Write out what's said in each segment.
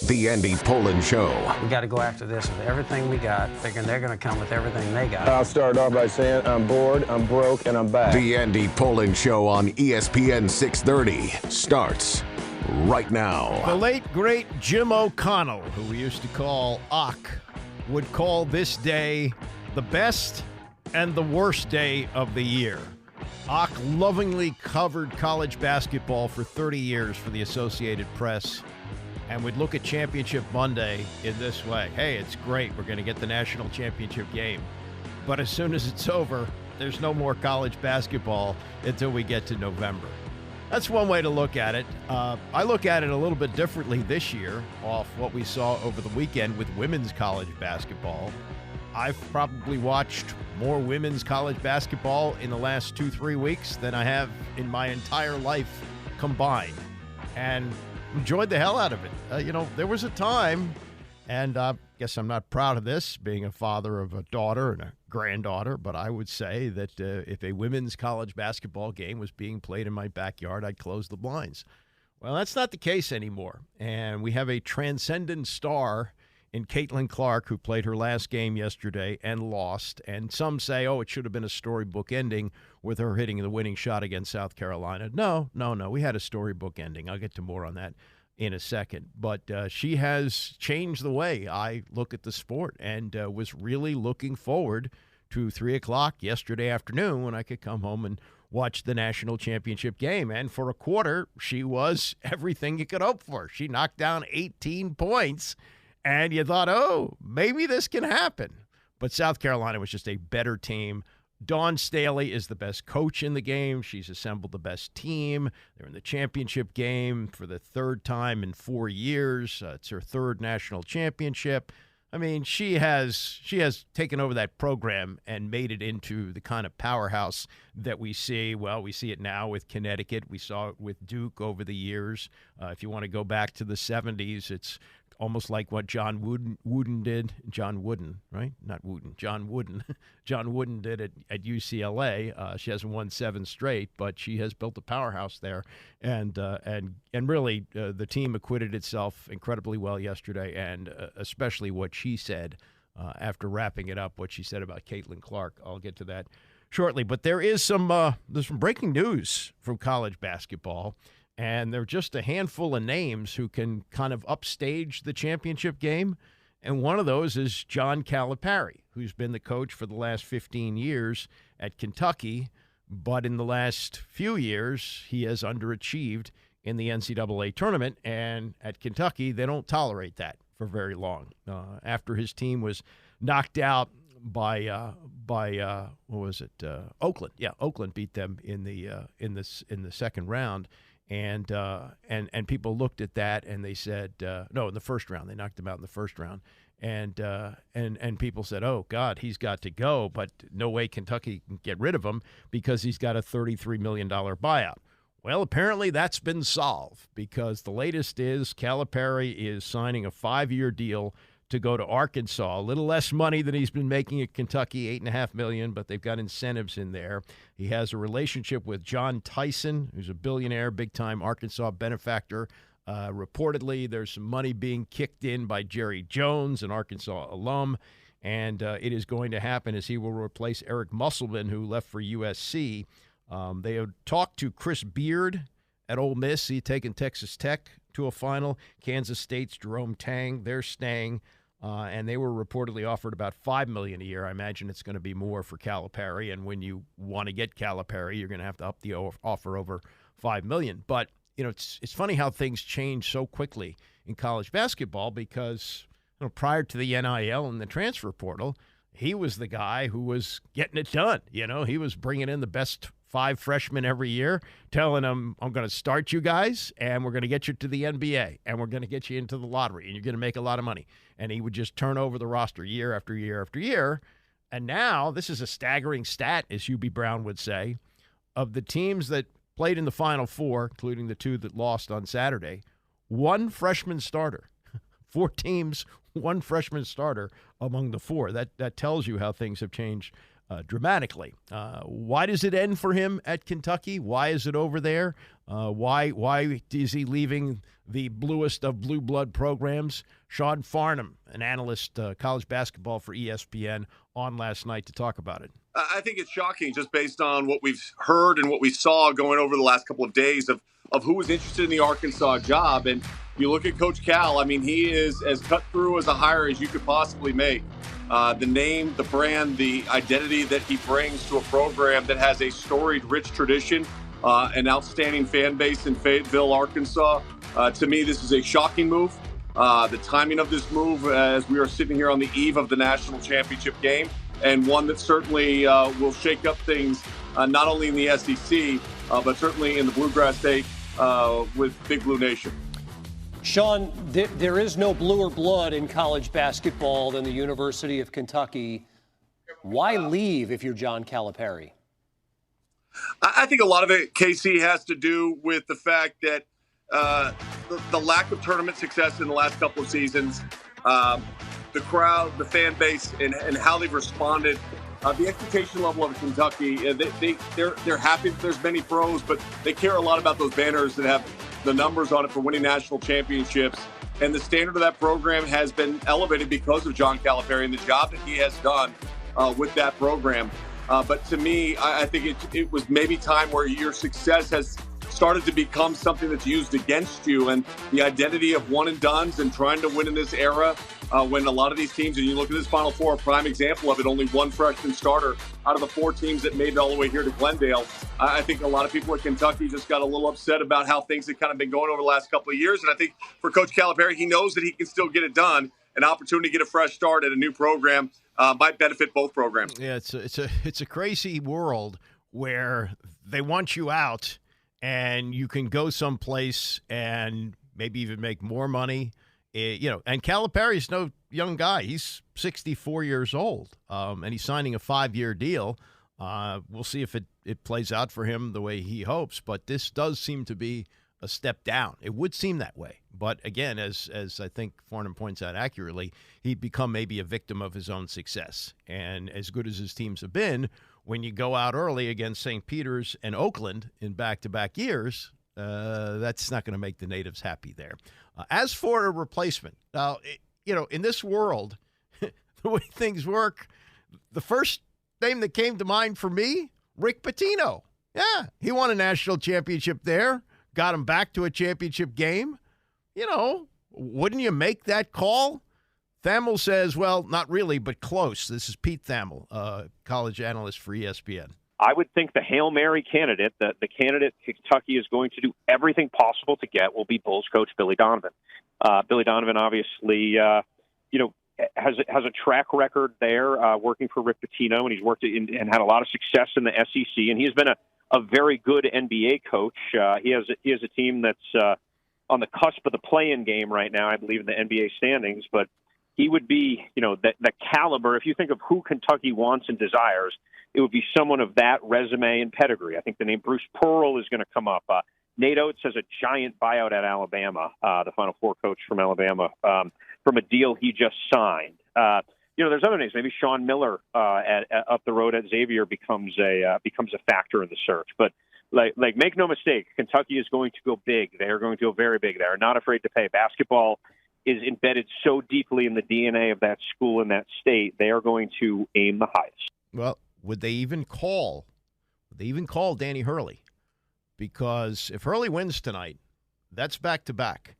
The Andy Pollin Show. We got to go after this with everything we got, thinking they're going to come with everything they got. I'll start off by saying I'm bored, I'm broke, and I'm back. The Andy Pollin Show on ESPN 630 starts right now. The late, great Jim O'Connell, who we used to call Ock, would call this day the best and the worst day of the year. Ock lovingly covered college basketball for 30 years for the Associated Press and would look at Championship Monday in this way. Hey, it's great. We're going to get the national championship game. But as soon as it's over, there's no more college basketball until we get to November. That's one way to look at it. I look at it a little bit differently this year off what we saw over the weekend with women's college basketball. I've probably watched more women's college basketball in the last 2-3 weeks than I have in my entire life combined. And enjoyed the hell out of it. There was a time, and I guess I'm not proud of this, being a father of a daughter and a granddaughter, but I would say that if a women's college basketball game was being played in my backyard, I'd close the blinds. Well, that's not the case anymore, and we have a transcendent star in Caitlin Clark, who played her last game yesterday and lost. And some say, it should have been a storybook ending with her hitting the winning shot against South Carolina. No. We had a storybook ending. I'll get to more on that in a second. But she has changed the way I look at the sport and was really looking forward to 3 o'clock yesterday afternoon when I could come home and watch the national championship game. And for a quarter, she was everything you could hope for. She knocked down 18 points. And you thought, maybe this can happen. But South Carolina was just a better team. Dawn Staley is the best coach in the game. She's assembled the best team. They're in the championship game for the third time in 4 years. It's her third national championship. I mean, she has taken over that program and made it into the kind of powerhouse that we see. Well, we see it now with Connecticut. We saw it with Duke over the years. If you want to go back to the 70s, it's almost like what John Wooden did. John Wooden, right? Not Wooden. John Wooden. John Wooden did it at UCLA. She hasn't won 7 straight, but she has built a powerhouse there. And really, the team acquitted itself incredibly well yesterday, and especially what she said after wrapping it up, what she said about Caitlin Clark. I'll get to that shortly. But there's some breaking news from college basketball. And there are just a handful of names who can kind of upstage the championship game. And one of those is John Calipari, who's been the coach for the last 15 years at Kentucky. But in the last few years, he has underachieved in the NCAA tournament. And at Kentucky, they don't tolerate that for very long. After his team was knocked out by Oakland. Yeah, Oakland beat them in the second round. And people looked at that and they said, no, in the first round. They knocked him out in the first round. And people said, oh, God, he's got to go. But no way Kentucky can get rid of him because he's got a $33 million buyout. Well, apparently that's been solved because the latest is Calipari is signing a 5-year deal to go to Arkansas. A little less money than he's been making at Kentucky, $8.5 million, but they've got incentives in there. He has a relationship with John Tyson, who's a billionaire, big-time Arkansas benefactor. Reportedly, there's some money being kicked in by Jerry Jones, an Arkansas alum, and it is going to happen as he will replace Eric Musselman, who left for USC. They have talked to Chris Beard at Ole Miss. He's taken Texas Tech to a final. Kansas State's Jerome Tang, they're staying. And they were reportedly offered about $5 million a year. I imagine it's going to be more for Calipari. And when you want to get Calipari, you're going to have to up the offer over $5 million. But it's funny how things change so quickly in college basketball because prior to the NIL and the transfer portal, he was the guy who was getting it done. He was bringing in the best 5 freshmen every year, telling them, I'm going to start you guys, and we're going to get you to the NBA, and we're going to get you into the lottery, and you're going to make a lot of money. And he would just turn over the roster year after year after year. And now, this is a staggering stat, as Hubie Brown would say, of the teams that played in the Final Four, including the 2 that lost on Saturday, 1 freshman starter. 4 teams, 1 freshman starter among the 4. That tells you how things have changed dramatically. Why does it end for him at Kentucky? Why is it over there? Why is he leaving the bluest of blue blood programs? Sean Farnham, an analyst, college basketball for ESPN, on last night to talk about it. I think it's shocking just based on what we've heard and what we saw going over the last couple of days of who was interested in the Arkansas job. And you look at Coach Cal, I mean, he is as cut through as a hire as you could possibly make. The name, the brand, the identity that he brings to a program that has a storied, rich tradition, an outstanding fan base in Fayetteville, Arkansas. To me, this is a shocking move. The timing of this move, as we are sitting here on the eve of the national championship game, and one that certainly will shake up things, not only in the SEC, but certainly in the Bluegrass State with Big Blue Nation. Sean, there is no bluer blood in college basketball than the University of Kentucky. Why leave if you're John Calipari? I think a lot of it, KC, has to do with the fact that the lack of tournament success in the last couple of seasons, the crowd, the fan base, and how they've responded. The expectation level of Kentucky, they're happy that there's many pros, but they care a lot about those banners that have the numbers on it for winning national championships. And the standard of that program has been elevated because of John Calipari and the job that he has done with that program. But to me, I think it was maybe time where your success has started to become something that's used against you, and the identity of one and dones and trying to win in this era when a lot of these teams, and you look at this Final Four, a prime example of it, only one freshman starter out of the 4 teams that made it all the way here to Glendale. I think a lot of people at Kentucky just got a little upset about how things have kind of been going over the last couple of years. And I think for Coach Calipari, he knows that he can still get it done. An opportunity to get a fresh start at a new program might benefit both programs. Yeah, it's a crazy world where they want you out and you can go someplace and maybe even make more money. And Calipari's no young guy. He's 64 years old, and he's signing a 5-year deal. We'll see if it plays out for him the way he hopes, but this does seem to be a step down. It would seem that way. But again, as I think Farnham points out accurately, he'd become maybe a victim of his own success. And as good as his teams have been, when you go out early against St. Peter's and Oakland in back-to-back years, that's not going to make the natives happy there. As for a replacement, now, in this world, the way things work, the first name that came to mind for me, Rick Pitino. Yeah, he won a national championship there, got him back to a championship game. Wouldn't you make that call? Thamel says, well, not really, but close. This is Pete Thamel, college analyst for ESPN. I would think the Hail Mary candidate, the candidate Kentucky is going to do everything possible to get, will be Bulls coach Billy Donovan. Billy Donovan obviously, has a track record there working for Rick Pitino, and he's worked and had a lot of success in the SEC, and he has been a very good NBA coach. He has a team that's on the cusp of the play-in game right now, I believe, in the NBA standings, but he would be, the caliber. If you think of who Kentucky wants and desires, it would be someone of that resume and pedigree. I think the name Bruce Pearl is going to come up. Nate Oates has a giant buyout at Alabama, the Final Four coach from Alabama, from a deal he just signed. There's other names. Maybe Sean Miller up the road at Xavier becomes a factor in the search. But like make no mistake, Kentucky is going to go big. They are going to go very big. They are not afraid to pay. Basketball is embedded so deeply in the DNA of that school and that state. They are going to aim the highest. Well, would they even call Danny Hurley? Because if Hurley wins tonight, that's back-to-back.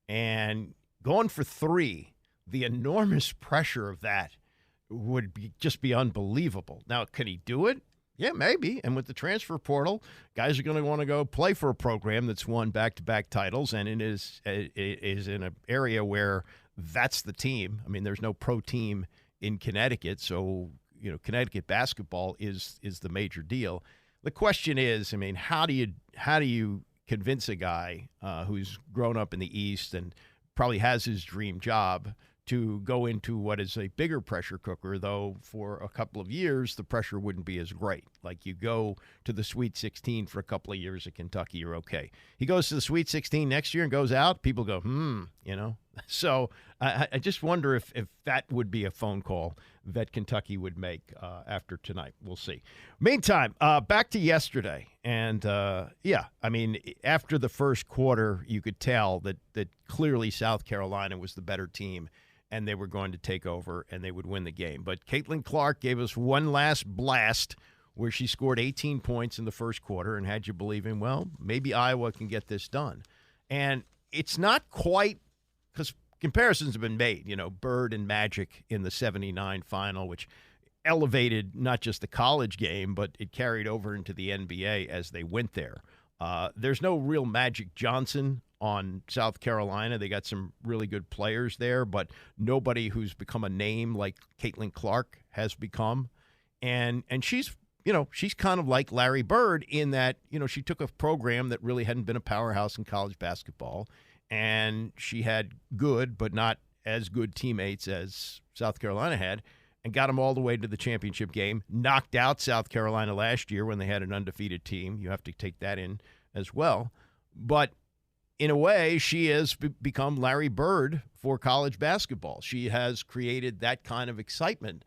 And going for 3, the enormous pressure of that would just be unbelievable. Now, can he do it? Yeah, maybe. And with the transfer portal, guys are going to want to go play for a program that's won back-to-back titles, and it is in an area where that's the team. I mean, there's no pro team in Connecticut, so Connecticut basketball is the major deal. The question is, I mean, how do you convince a guy who's grown up in the East and probably has his dream job to go into what is a bigger pressure cooker, though for a couple of years the pressure wouldn't be as great. Like you go to the Sweet 16 for a couple of years at Kentucky, you're okay. He goes to the Sweet 16 next year and goes out, people go, So I just wonder if that would be a phone call that Kentucky would make after tonight. We'll see. Meantime, back to yesterday. And, I mean, after the first quarter, you could tell that clearly South Carolina was the better team, and they were going to take over, and they would win the game. But Caitlin Clark gave us one last blast where she scored 18 points in the first quarter and had you believing, well, maybe Iowa can get this done. And it's not quite, because comparisons have been made, Bird and Magic in the 79 final, which elevated not just the college game, but it carried over into the NBA as they went there. There's no real Magic Johnson on South Carolina. They got some really good players there, but nobody who's become a name like Caitlin Clark has become. And she's, she's kind of like Larry Bird in that, she took a program that really hadn't been a powerhouse in college basketball, and she had good but not as good teammates as South Carolina had, and got them all the way to the championship game, knocked out South Carolina last year when they had an undefeated team. You have to take that in as well. But in a way, she has become Larry Bird for college basketball. She has created that kind of excitement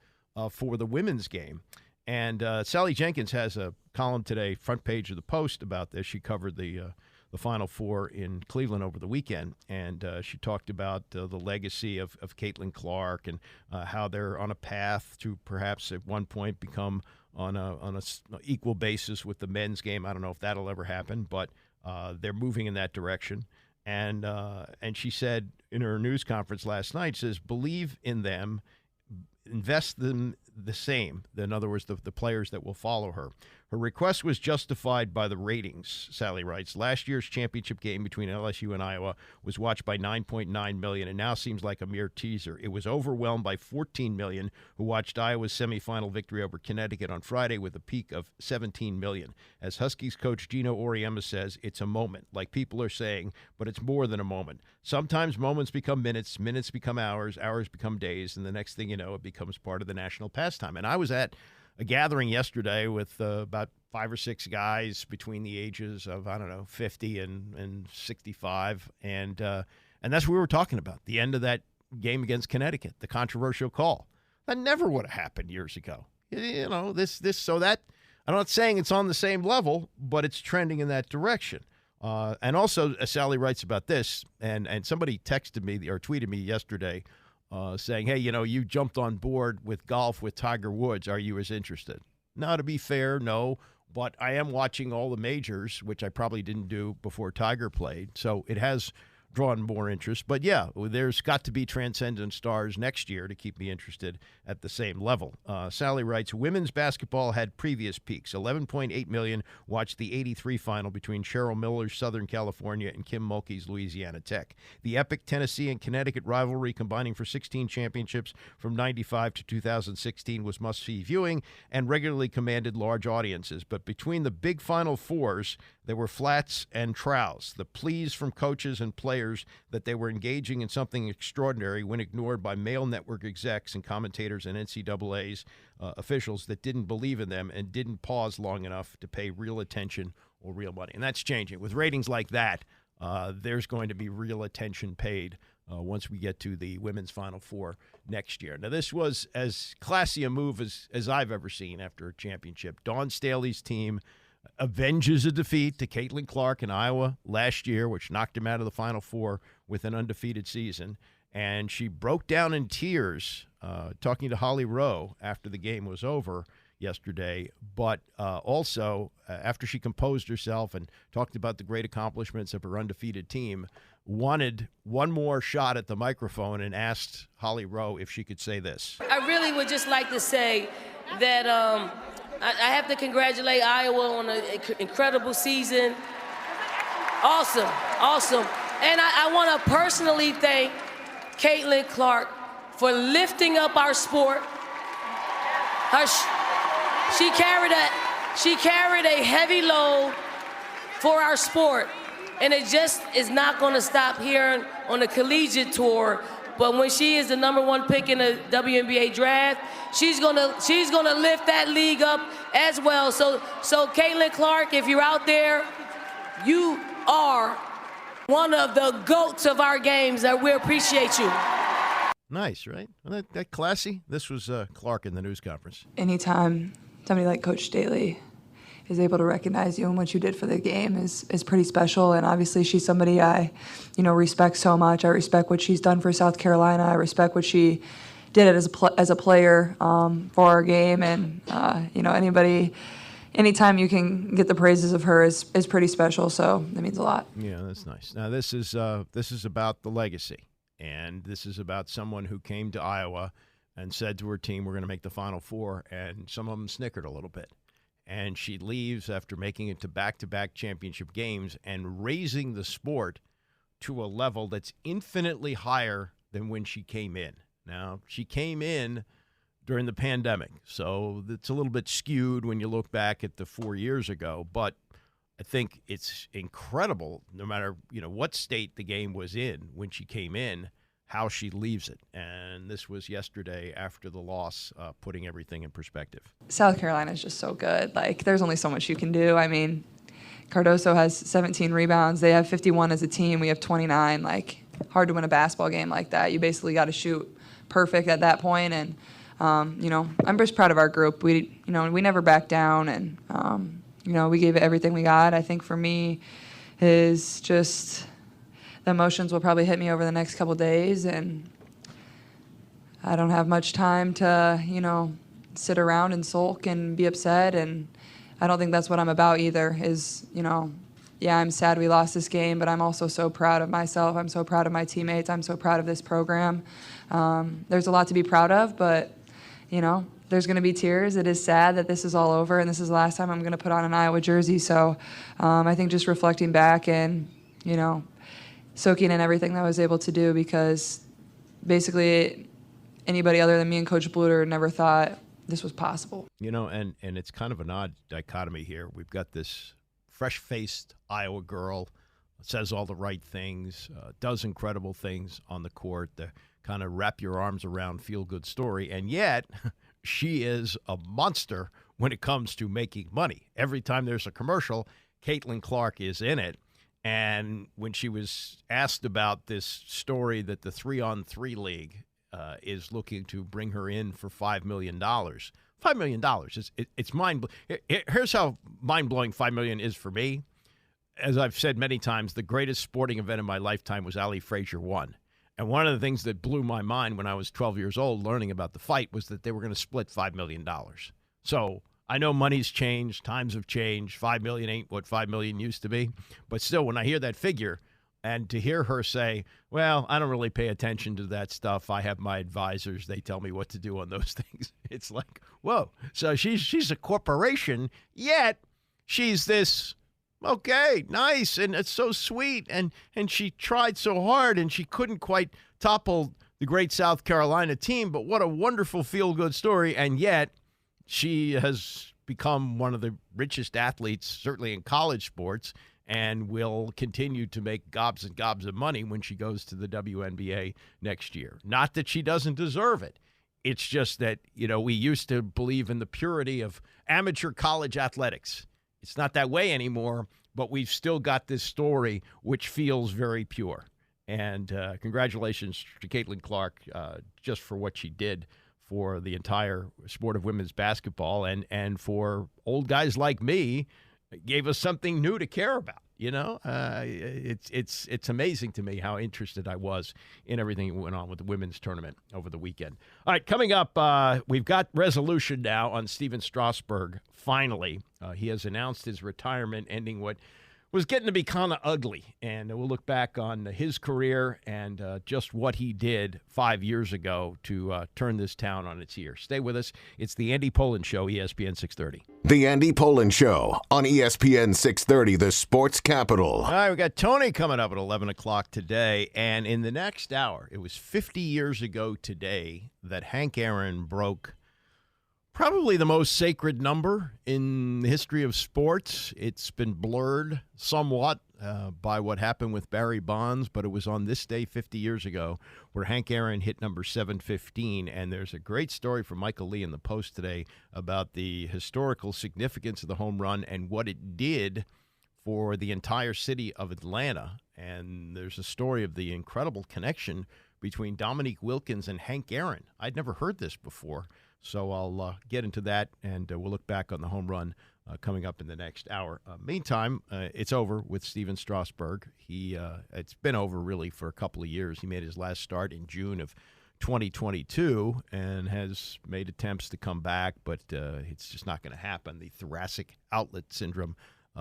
for the women's game. And Sally Jenkins has a column today, front page of the Post, about this. She covered the Final Four in Cleveland over the weekend, and she talked about the legacy of Caitlin Clark and how they're on a path to perhaps at one point become on a equal basis with the men's game. I don't know if that'll ever happen, but they're moving in that direction. And she said in her news conference last night, says, believe in them, invest them the same. In other words, the players that will follow her. Her request was justified by the ratings, Sally writes. Last year's championship game between LSU and Iowa was watched by 9.9 million and now seems like a mere teaser. It was overwhelmed by 14 million who watched Iowa's semifinal victory over Connecticut on Friday with a peak of 17 million. As Huskies coach Gino Auriemma says, it's a moment, like people are saying, but it's more than a moment. Sometimes moments become minutes, minutes become hours, hours become days, and the next thing you know, it becomes part of the national pastime. And I was at a gathering yesterday with about 5 or 6 guys between the ages of, 50 and 65. And that's what we were talking about, the end of that game against Connecticut, the controversial call. That never would have happened years ago. So that, I'm not saying it's on the same level, but it's trending in that direction. And also, Sally writes about this, and somebody texted me or tweeted me yesterday saying, hey, you jumped on board with golf with Tiger Woods. Are you as interested? Now, to be fair, no, but I am watching all the majors, which I probably didn't do before Tiger played. So it has drawn more interest. But, yeah, there's got to be transcendent stars next year to keep me interested at the same level. Sally writes, women's basketball had previous peaks. 11.8 million watched the 83 final between Cheryl Miller's Southern California and Kim Mulkey's Louisiana Tech. The epic Tennessee and Connecticut rivalry, combining for 16 championships from 95 to 2016, was must-see viewing and regularly commanded large audiences. But between the big Final Fours, there were flats and troughs. The pleas from coaches and players that they were engaging in something extraordinary when ignored by male network execs and commentators and NCAA's officials that didn't believe in them and didn't pause long enough to pay real attention or real money. And that's changing. With ratings like that, there's going to be real attention paid once we get to the women's Final Four next year. Now, this was as classy a move as I've ever seen after a championship. Dawn Staley's team avenges a defeat to Caitlin Clark in Iowa last year, which knocked him out of the Final Four with an undefeated season. And she broke down in tears talking to Holly Rowe after the game was over yesterday, but also after she composed herself and talked about the great accomplishments of her undefeated team, wanted one more shot at the microphone and asked Holly Rowe if she could say this. I really would just like to say that I have to congratulate Iowa on an incredible season. Awesome. And I want to personally thank Caitlin Clark for lifting up our sport. She carried a heavy load for our sport, and it just is not going to stop here on the collegiate tour. But when she is the #1 pick in the WNBA draft, she's gonna lift that league up as well. So Caitlin Clark, if you're out there, you are One of the GOATs of our games, that we appreciate you. Nice, right? Well, that classy. This was Clark in the news conference. Anytime somebody like Coach Staley is able to recognize you and what you did for the game is pretty special. And obviously she's somebody I, respect so much. I respect what she's done for South Carolina. I respect what she did as a player for our game. And, anytime you can get the praises of her is pretty special. So that means a lot. Yeah, that's nice. Now this is about the legacy. And this is about someone who came to Iowa and said to her team, we're going to make the Final Four. And some of them snickered a little bit. And she leaves after making it to back-to-back championship games and raising the sport to a level that's infinitely higher than when she came in. Now, she came in during the pandemic, so it's a little bit skewed when you look back at the 4 years ago. But I think it's incredible, no matter what state the game was in when she came in, how she leaves it. And this was yesterday after the loss, putting everything in perspective. South Carolina is just so good. There's only so much you can do. I mean, Cardoso has 17 rebounds. They have 51 as a team. We have 29. Hard to win a basketball game like that. You basically got to shoot perfect at that point. And, I'm just proud of our group. We never backed down. And, we gave it everything we got. I think for me is just the emotions will probably hit me over the next couple days, and I don't have much time to, sit around and sulk and be upset, and I don't think that's what I'm about either, is, I'm sad we lost this game, but I'm also so proud of myself. I'm so proud of my teammates. I'm so proud of this program. There's a lot to be proud of, but, there's going to be tears. It is sad that this is all over, and this is the last time I'm going to put on an Iowa jersey, so I think just reflecting back and, soaking in everything that I was able to do, because basically anybody other than me and Coach Bluter never thought this was possible. And it's kind of an odd dichotomy here. We've got this fresh-faced Iowa girl, says all the right things, does incredible things on the court, the kind of wrap your arms around feel-good story, and yet she is a monster when it comes to making money. Every time there's a commercial, Caitlin Clark is in it. And when she was asked about this story that the 3-on-3 league is looking to bring her in for $5 million, $5 million, it's mind-blowing. Here's how mind-blowing $5 million is for me. As I've said many times, the greatest sporting event in my lifetime was Ali Frazier won. And one of the things that blew my mind when I was 12 years old learning about the fight was that they were going to split $5 million. So I know money's changed, times have changed. $5 million ain't what $5 million used to be. But still, when I hear that figure, and to hear her say, well, I don't really pay attention to that stuff. I have my advisors. They tell me what to do on those things. It's like, whoa. So she's a corporation, yet she's this, okay, nice, and it's so sweet. And she tried so hard, and she couldn't quite topple the great South Carolina team. But what a wonderful feel-good story. And yet she has become one of the richest athletes, certainly in college sports, and will continue to make gobs and gobs of money when she goes to the WNBA next year. Not that she doesn't deserve it. It's just that, we used to believe in the purity of amateur college athletics. It's not that way anymore, but we've still got this story which feels very pure. And congratulations to Caitlin Clark just for what she did for the entire sport of women's basketball, and for old guys like me, gave us something new to care about. It's amazing to me how interested I was in everything that went on with the women's tournament over the weekend. All right, coming up, we've got resolution now on Stephen Strasburg. Finally, he has announced his retirement, ending what was getting to be kind of ugly. And we'll look back on his career and just what he did 5 years ago to turn this town on its ear. Stay with us. It's the Andy Poland Show, ESPN 630. The Andy Poland Show on ESPN 630, the sports capital. All right, we got Tony coming up at 11 o'clock today. And in the next hour, it was 50 years ago today that Hank Aaron broke probably the most sacred number in the history of sports. It's been blurred somewhat by what happened with Barry Bonds, but it was on this day 50 years ago where Hank Aaron hit number 715. And there's a great story from Michael Lee in the Post today about the historical significance of the home run and what it did for the entire city of Atlanta. And there's a story of the incredible connection between Dominique Wilkins and Hank Aaron. I'd never heard this before, so I'll get into that, and we'll look back on the home run coming up in the next hour. Meantime, it's over with Stephen Strasburg. It's been over, really, for a couple of years. He made his last start in June of 2022 and has made attempts to come back, but it's just not going to happen. The thoracic outlet syndrome.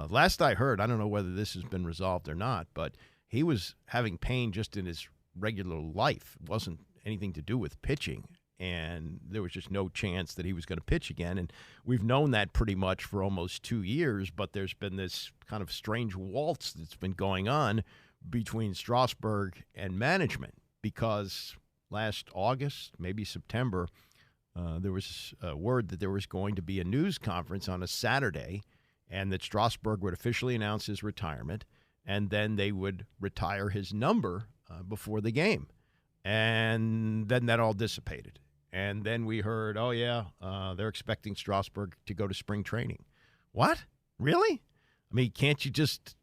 Last I heard, I don't know whether this has been resolved or not, but he was having pain just in his regular life. It wasn't anything to do with pitching, and there was just no chance that he was going to pitch again. And we've known that pretty much for almost 2 years, but there's been this kind of strange waltz that's been going on between Strasburg and management, because last August, maybe September, there was a word that there was going to be a news conference on a Saturday, and that Strasburg would officially announce his retirement, and then they would retire his number before the game. And then that all dissipated. And then we heard, oh, yeah, they're expecting Strasburg to go to spring training. What? Really? I mean, can't you just,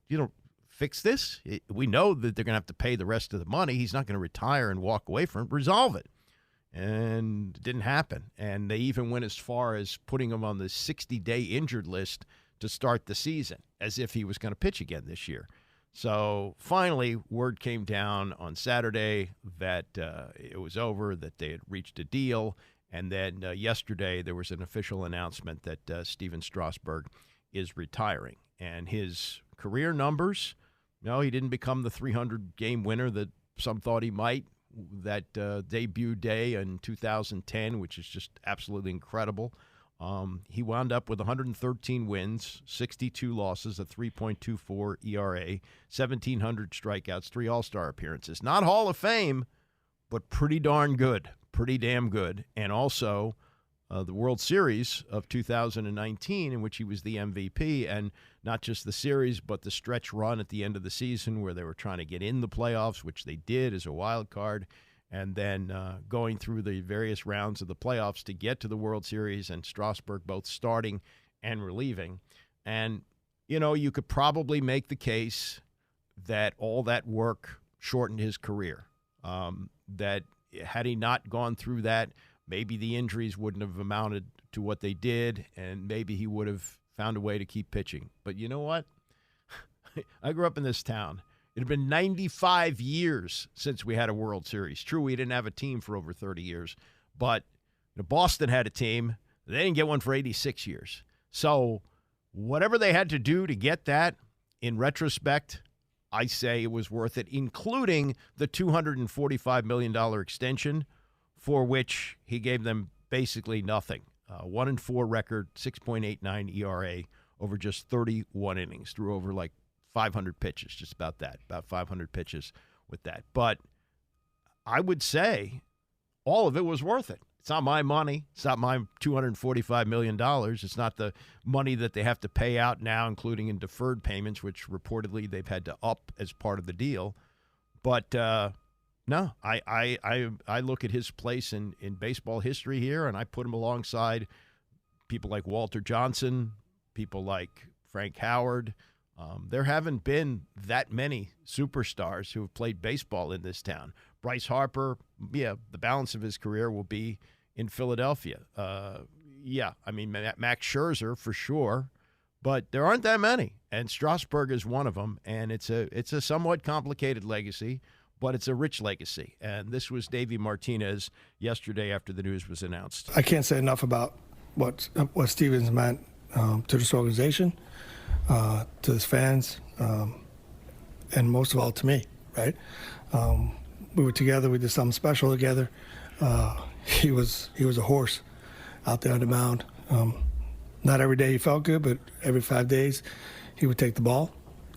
fix this? We know that they're going to have to pay the rest of the money. He's not going to retire and walk away from it. Resolve it. And it didn't happen. And they even went as far as putting him on the 60-day injured list to start the season, as if he was going to pitch again this year. So finally, word came down on Saturday that it was over, that they had reached a deal. And then yesterday, there was an official announcement that Stephen Strasburg is retiring. And his career numbers, he didn't become the 300-game winner that some thought he might. That debut day in 2010, which is just absolutely incredible. He wound up with 113 wins, 62 losses, a 3.24 ERA, 1,700 strikeouts, 3 All-Star appearances. Not Hall of Fame, but pretty darn good, pretty damn good. And also the World Series of 2019, in which he was the MVP, and not just the series, but the stretch run at the end of the season where they were trying to get in the playoffs, which they did as a wild card. And then going through the various rounds of the playoffs to get to the World Series, and Strasburg both starting and relieving. And, you could probably make the case that all that work shortened his career. That had he not gone through that, maybe the injuries wouldn't have amounted to what they did, and maybe he would have found a way to keep pitching. But you know what? I grew up in this town. It had been 95 years since we had a World Series. True, we didn't have a team for over 30 years, but Boston had a team. They didn't get one for 86 years. So whatever they had to do to get that, in retrospect, I say it was worth it, including the $245 million extension, for which he gave them basically nothing. 1-4 record, 6.89 ERA over just 31 innings, threw over like 500 pitches, just about that, about 500 pitches with that. But I would say all of it was worth it. It's not my money. It's not my $245 million. It's not the money that they have to pay out now, including in deferred payments, which reportedly they've had to up as part of the deal. But no, I look at his place in baseball history here, and I put him alongside people like Walter Johnson, people like Frank Howard. There haven't been that many superstars who have played baseball in this town. Bryce Harper, the balance of his career will be in Philadelphia. Max Scherzer for sure, but there aren't that many, and Strasburg is one of them. And it's a somewhat complicated legacy, but it's a rich legacy. And this was Davey Martinez yesterday after the news was announced. I can't say enough about what Stevens meant to this organization, to his fans, and most of all to me, right? We were together, we did something special together. He was a horse out there on the mound. Not every day he felt good, but every 5 days he would take the ball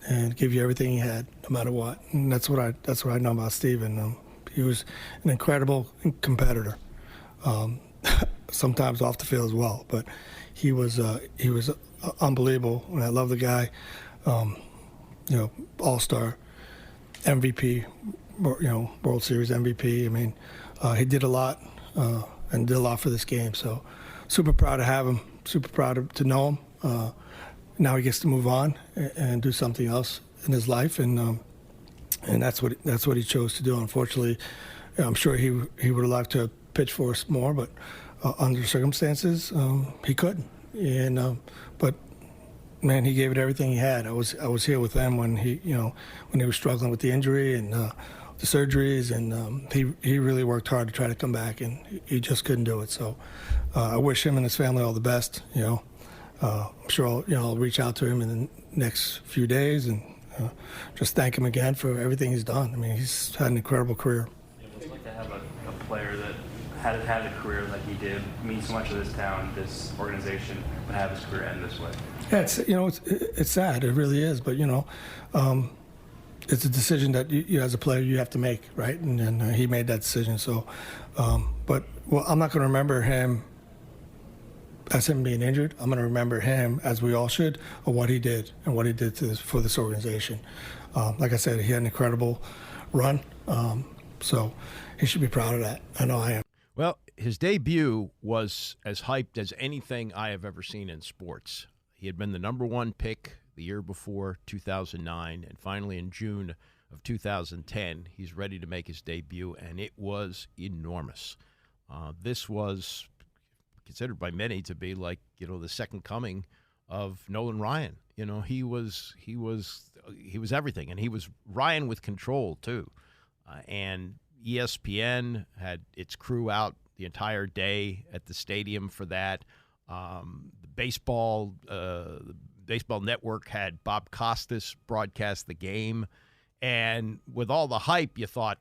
and give you everything he had, no matter what. And that's what I know about Steven. He was an incredible competitor, sometimes off the field as well. But he was unbelievable, and I love the guy. All-star, MVP, World Series MVP. I mean, he did a lot and did a lot for this game. So super proud to have him. Super proud to know him. now he gets to move on and do something else in his life, and that's what he chose to do. Unfortunately, I'm sure he would have liked to pitch for us more, but under circumstances, he couldn't. And but man, he gave it everything he had. I was here with him when he was struggling with the injury and the surgeries, and he really worked hard to try to come back, and he just couldn't do it. So I wish him and his family all the best. I'm sure I'll reach out to him in the next few days and just thank him again for everything he's done. I mean, he's had an incredible career. It's like to have a player that had a career like he did, means so much to this town, this organization, but have his career end this way. Yeah, it's sad. It really is. But it's a decision that you as a player you have to make, right? And he made that decision. So, I'm not going to remember him as him being injured. I'm going to remember him, as we all should, of what he did and what he did for this organization. Like I said, he had an incredible run. So he should be proud of that. I know I am. Well, his debut was as hyped as anything I have ever seen in sports. He had been the number one pick the year before, 2009, and finally in June of 2010, he's ready to make his debut, and it was enormous. This was considered by many to be like, the second coming of Nolan Ryan. He was everything, and he was Ryan with control too. And ESPN had its crew out the entire day at the stadium for that. The baseball network had Bob Costas broadcast the game, and with all the hype, you thought,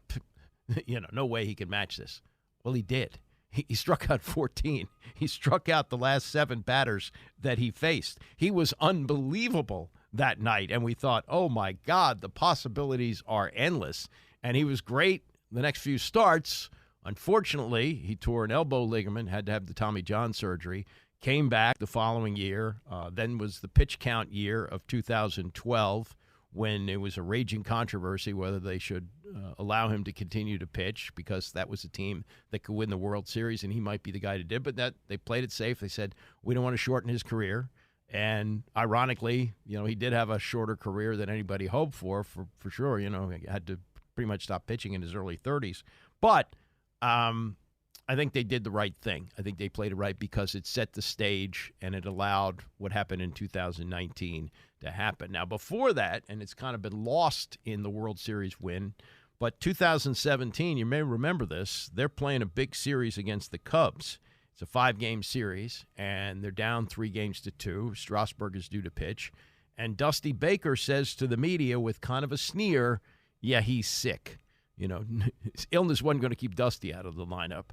no way he could match this. Well, he did. He struck out 14. He struck out the last 7 batters that he faced. He was unbelievable that night, and we thought, oh my God, the possibilities are endless. And he was great the next few starts. Unfortunately, he tore an elbow ligament, had to have the Tommy John surgery, came back the following year. Then was the pitch count year of 2012, when it was a raging controversy whether they should allow him to continue to pitch, because that was a team that could win the World Series, and he might be the guy to do. But that they played it safe. They said, we don't want to shorten his career. And ironically, he did have a shorter career than anybody hoped for sure. He had to pretty much stop pitching in his early 30s. But I think they did the right thing. I think they played it right because it set the stage and it allowed what happened in 2019 to happen. Now, before that, and it's kind of been lost in the World Series win, but 2017, you may remember this, they're playing a big series against the Cubs. It's a 5-game series, and they're down 3-2. Strasburg is due to pitch. And Dusty Baker says to the media with kind of a sneer, yeah, he's sick. His illness wasn't going to keep Dusty out of the lineup.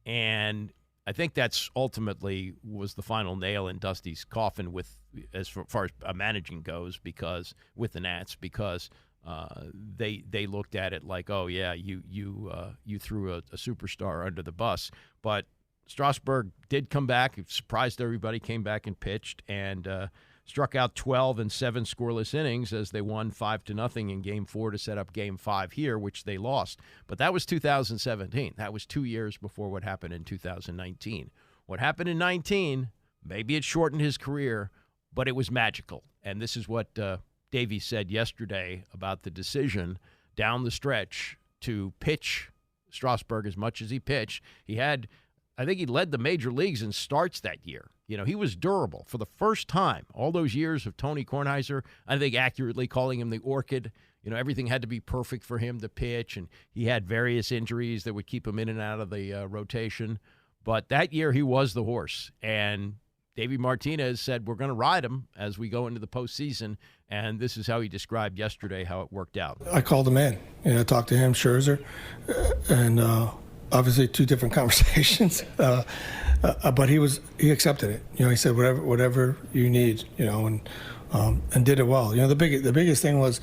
And I think that's ultimately was the final nail in Dusty's coffin as far as managing goes, because with the Nats, because they looked at it like, oh yeah, you threw a superstar under the bus. But Strasburg did come back, surprised everybody, came back and pitched, and struck out 12 in 7 scoreless innings as they won 5-0 in Game 4 to set up Game 5 here, which they lost. But that was 2017. That was 2 years before what happened in 2019. What happened in 19, maybe it shortened his career, but it was magical. And this is what Davey said yesterday about the decision down the stretch to pitch Strasburg as much as he pitched. I think he led the major leagues in starts that year. He was durable for the first time. All those years of Tony Kornheiser, I think accurately calling him the Orchid. Everything had to be perfect for him to pitch, and he had various injuries that would keep him in and out of the rotation. But that year he was the horse, and Davey Martinez said, we're going to ride him as we go into the postseason, and this is how he described yesterday how it worked out. I called him in, and I talked to him, Scherzer, and obviously 2 different conversations, but he accepted it. He said whatever you need, and did it well. The biggest thing was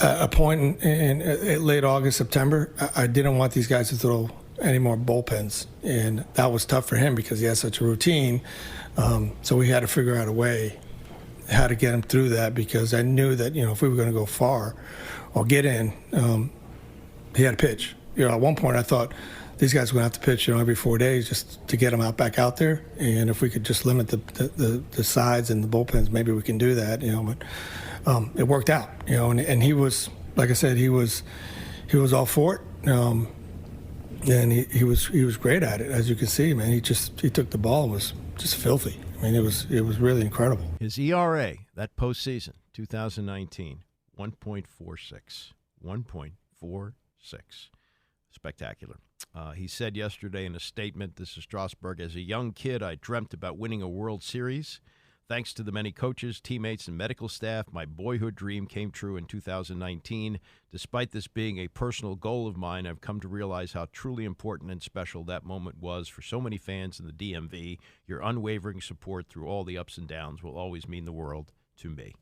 a point in late August, September. I didn't want these guys to throw any more bullpens, and that was tough for him because he has such a routine. So we had to figure out a way how to get him through that, because I knew that if we were going to go far or get in, he had to pitch. at one point I thought these guys were going to have to pitch, every 4 days just to get them back out there. And if we could just limit the sides and the bullpens, maybe we can do that, But it worked out, and he was, like I said, he was all for it. And he was great at it, as you can see, man. He took the ball, was just filthy. I mean, it was really incredible. His ERA that postseason, 2019, 1.46. 1.46. Spectacular. He said yesterday in a statement, this is Strasburg, as a young kid, I dreamt about winning a World Series. Thanks to the many coaches, teammates, and medical staff, my boyhood dream came true in 2019. Despite this being a personal goal of mine, I've come to realize how truly important and special that moment was for so many fans in the DMV. Your unwavering support through all the ups and downs will always mean the world to me.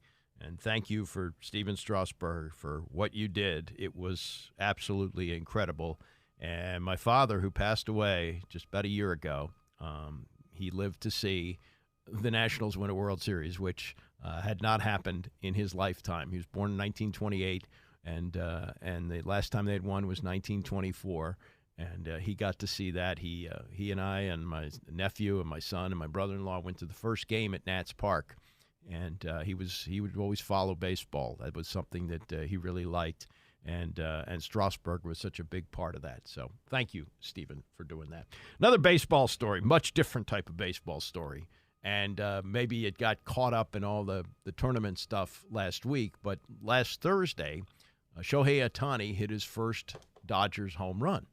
And thank you for Stephen Strasburg for what you did. It was absolutely incredible. And my father, who passed away just about a year ago, he lived to see the Nationals win a World Series, which had not happened in his lifetime. He was born in 1928, and the last time they had won was 1924, and he got to see that. He and I and my nephew and my son and my brother-in-law went to the first game at Nats Park, and he would always follow baseball. That was something that he really liked, and Strasburg was such a big part of that. So thank you, Stephen, for doing that. Another baseball story, much different type of baseball story. And maybe it got caught up in all the tournament stuff last week. But last Thursday, Shohei Ohtani hit his first Dodgers home run.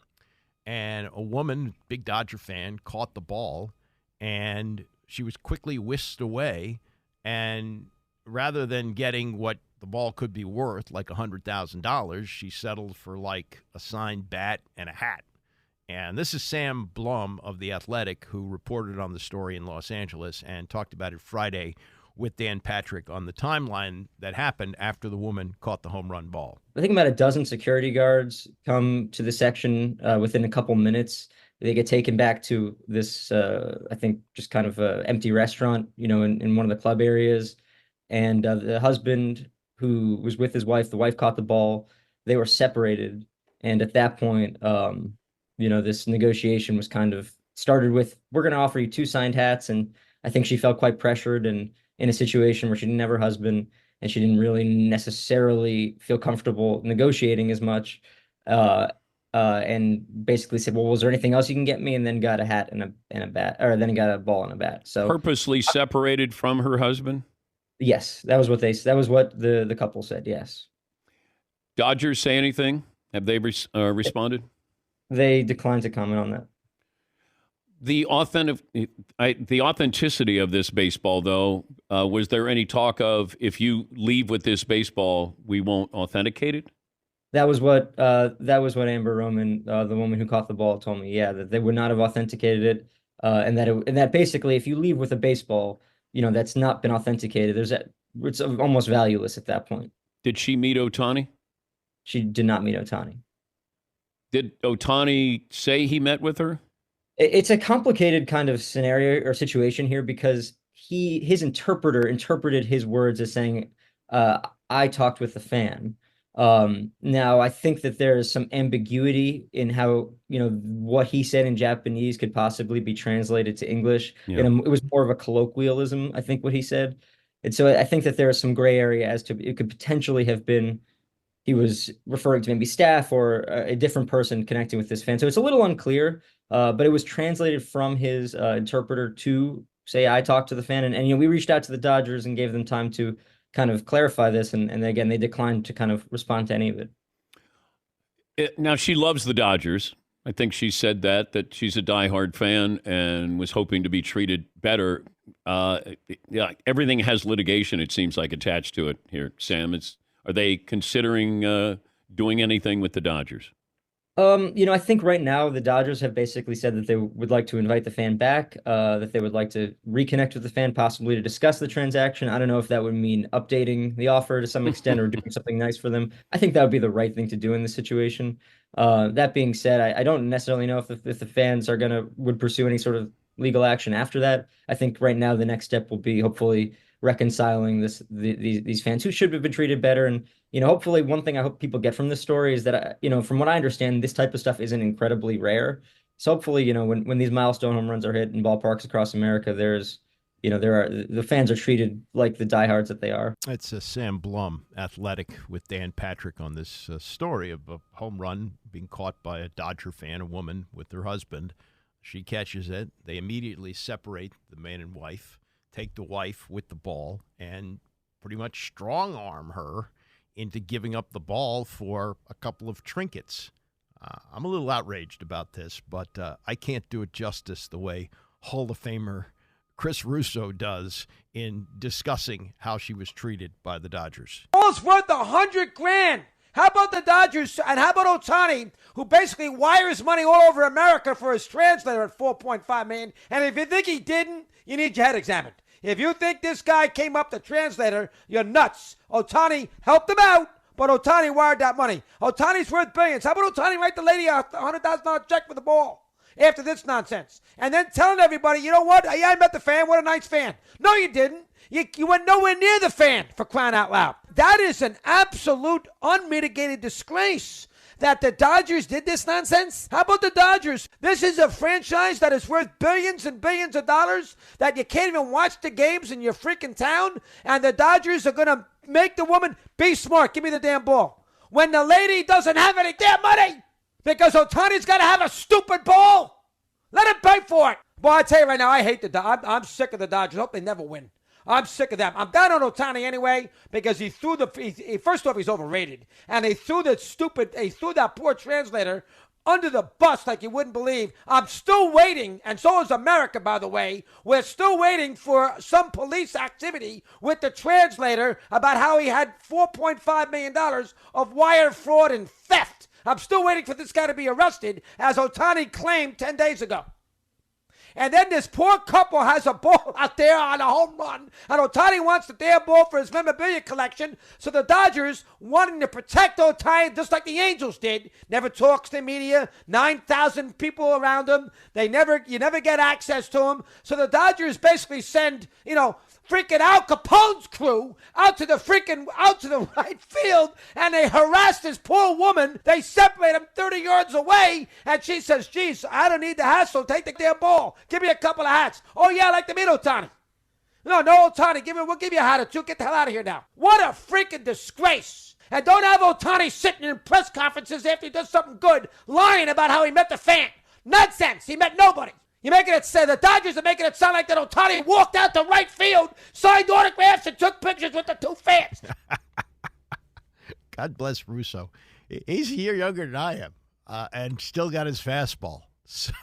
And a woman, big Dodger fan, caught the ball, and she was quickly whisked away. And rather than getting what the ball could be worth, like $100,000, she settled for like a signed bat and a hat. And this is Sam Blum of The Athletic, who reported on the story in Los Angeles and talked about it Friday with Dan Patrick on the timeline that happened after the woman caught the home run ball. I think about a dozen security guards come to the section within a couple minutes. They get taken back to this, I think, just kind of an empty restaurant, in one of the club areas. And the husband who was with his wife, the wife caught the ball. They were separated. And at that point, this negotiation was kind of started with, we're going to offer you 2 signed hats. And I think she felt quite pressured and in a situation where she didn't have her husband and she didn't really necessarily feel comfortable negotiating as much. And basically said, well, was there anything else you can get me? And then got a hat and a bat, or then got a ball and a bat. So purposely separated from her husband? Yes, that was what the couple said. Yes. Dodgers say anything? Have they responded? They declined to comment on that. The authenticity of this baseball, though, was there any talk of, if you leave with this baseball, we won't authenticate it? That was what Amber Roman, the woman who caught the ball, told me. Yeah, that they would not have authenticated it, and that basically, if you leave with a baseball, that's not been authenticated, it's almost valueless at that point. Did she meet Ohtani? She did not meet Ohtani. Did Ohtani say he met with her? It's a complicated kind of scenario or situation here because his interpreter interpreted his words as saying, I talked with the fan. Now, I think that there is some ambiguity in how, what he said in Japanese could possibly be translated to English. Yeah. It was more of a colloquialism, I think, what he said. And so I think that there is some gray area as to it could potentially have been he was referring to maybe staff or a different person connecting with this fan. So it's a little unclear, but it was translated from his interpreter to say, I talked to the fan. And we reached out to the Dodgers and gave them time to kind of clarify this. And again, they declined to kind of respond to any of it. Now, she loves the Dodgers. I think she said that she's a diehard fan and was hoping to be treated better. Yeah, everything has litigation, it seems like, attached to it here, Sam. Are they considering doing anything with the Dodgers? I think right now the Dodgers have basically said that they would like to invite the fan back, that they would like to reconnect with the fan, possibly to discuss the transaction. I don't know if that would mean updating the offer to some extent or doing something nice for them. I think that would be the right thing to do in this situation. That being said, I don't necessarily know if the fans would pursue any sort of legal action after that. I think right now the next step will be hopefully reconciling these fans who should have been treated better. And, hopefully one thing I hope people get from this story is that, from what I understand, this type of stuff isn't incredibly rare. So hopefully, when these milestone home runs are hit in ballparks across America, the fans are treated like the diehards that they are. It's Sam Blum, Athletic, with Dan Patrick on this story of a home run being caught by a Dodger fan, a woman with her husband. She catches it. They immediately separate the man and wife, take the wife with the ball, and pretty much strong-arm her into giving up the ball for a couple of trinkets. I'm a little outraged about this, but I can't do it justice the way Hall of Famer Chris Russo does in discussing how she was treated by the Dodgers. Ball's worth $100,000. How about the Dodgers, and how about Ohtani, who basically wires money all over America for his translator at $4.5 million? And if you think he didn't, you need your head examined. If you think this guy came up the translator, you're nuts. Ohtani helped him out, but Ohtani wired that money. Ohtani's worth billions. How about Ohtani write the lady a $100,000 check for the ball after this nonsense? And then telling everybody, you know what? Yeah, I met the fan. What a nice fan. No, you didn't. You went nowhere near the fan, for crying out loud. That is an absolute unmitigated disgrace that the Dodgers did this nonsense. How about the Dodgers? This is a franchise that is worth billions and billions of dollars, that you can't even watch the games in your freaking town, and the Dodgers are going to make the woman be smart. Give me the damn ball. When the lady doesn't have any damn money because Ohtani's got to have a stupid ball. Let him pay for it. Boy, I tell you right now, I hate the Dodgers. I'm sick of the Dodgers. I hope they never win. I'm sick of them. I'm down on Ohtani anyway because he threw first off, he's overrated. And he threw that poor translator under the bus like you wouldn't believe. I'm still waiting, and so is America, by the way. We're still waiting for some police activity with the translator about how he had $4.5 million of wire fraud and theft. I'm still waiting for this guy to be arrested, as Ohtani claimed 10 days ago. And then this poor couple has a ball out there on a home run, and Ohtani wants the damn ball for his memorabilia collection. So the Dodgers, wanting to protect Ohtani just like the Angels did, never talks to the media, 9,000 people around him. You never get access to him. So the Dodgers basically send, freaking Al Capone's crew out to the right field, and they harass this poor woman. They separate him 30 yards away, and she says, geez, I don't need the hassle. Take the damn ball. Give me a couple of hats. Oh, yeah, I like to meet Ohtani. No, Ohtani. We'll give you a hat or two. Get the hell out of here now. What a freaking disgrace. And don't have Ohtani sitting in press conferences after he does something good, lying about how he met the fan. Nonsense. He met nobody. The Dodgers are making it sound like that Ohtani walked out to right field, signed autographs, and took pictures with the two fans. God bless Russo. He's a year younger than I am, and still got his fastball. So,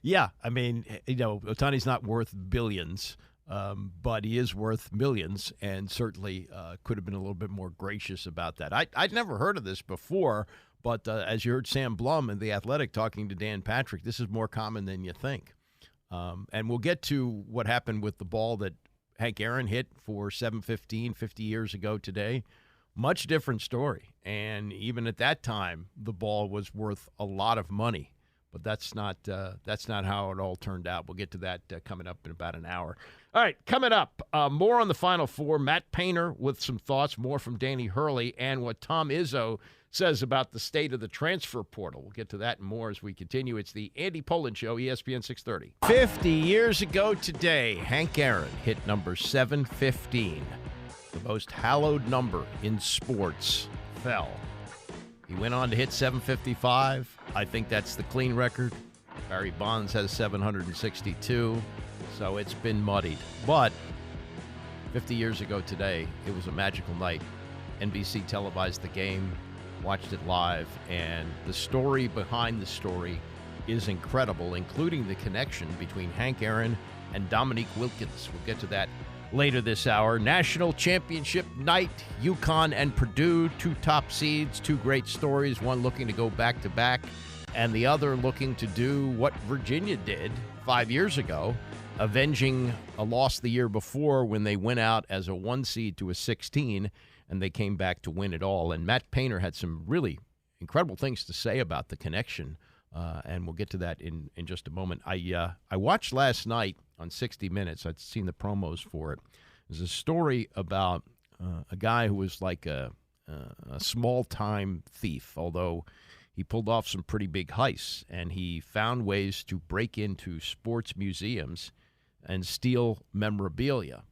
yeah, I mean, Ohtani's not worth billions, but he is worth millions, and certainly could have been a little bit more gracious about that. I'd never heard of this before. But as you heard Sam Blum in The Athletic talking to Dan Patrick, this is more common than you think. And we'll get to what happened with the ball that Hank Aaron hit for 715 50 years ago today. Much different story. And even at that time, the ball was worth a lot of money. But that's not how it all turned out. We'll get to that coming up in about an hour. All right, coming up, more on the Final Four. Matt Painter with some thoughts, more from Danny Hurley, and what Tom Izzo says about the state of the transfer portal. We'll get to that and more as we continue. It's the Andy Pollin Show, ESPN 630. 50 years ago today, Hank Aaron hit number 715. The most hallowed number in sports fell. He went on to hit 755. I think that's the clean record. Barry Bonds has 762. So it's been muddied. But 50 years ago today, it was a magical night. NBC televised the game, watched it live, and the story behind the story is incredible, including the connection between Hank Aaron and Dominique Wilkins. We'll get to that later this hour. National Championship night, UConn and Purdue, two top seeds, two great stories, one looking to go back-to-back, and the other looking to do what Virginia did 5 years ago, avenging a loss the year before when they went out as a 1 seed to a 16, and they came back to win it all. And Matt Painter had some really incredible things to say about the connection, and we'll get to that in just a moment. I watched last night on 60 Minutes. I'd seen the promos for it. There's a story about a guy who was like a small-time thief, although he pulled off some pretty big heists, and he found ways to break into sports museums and steal memorabilia.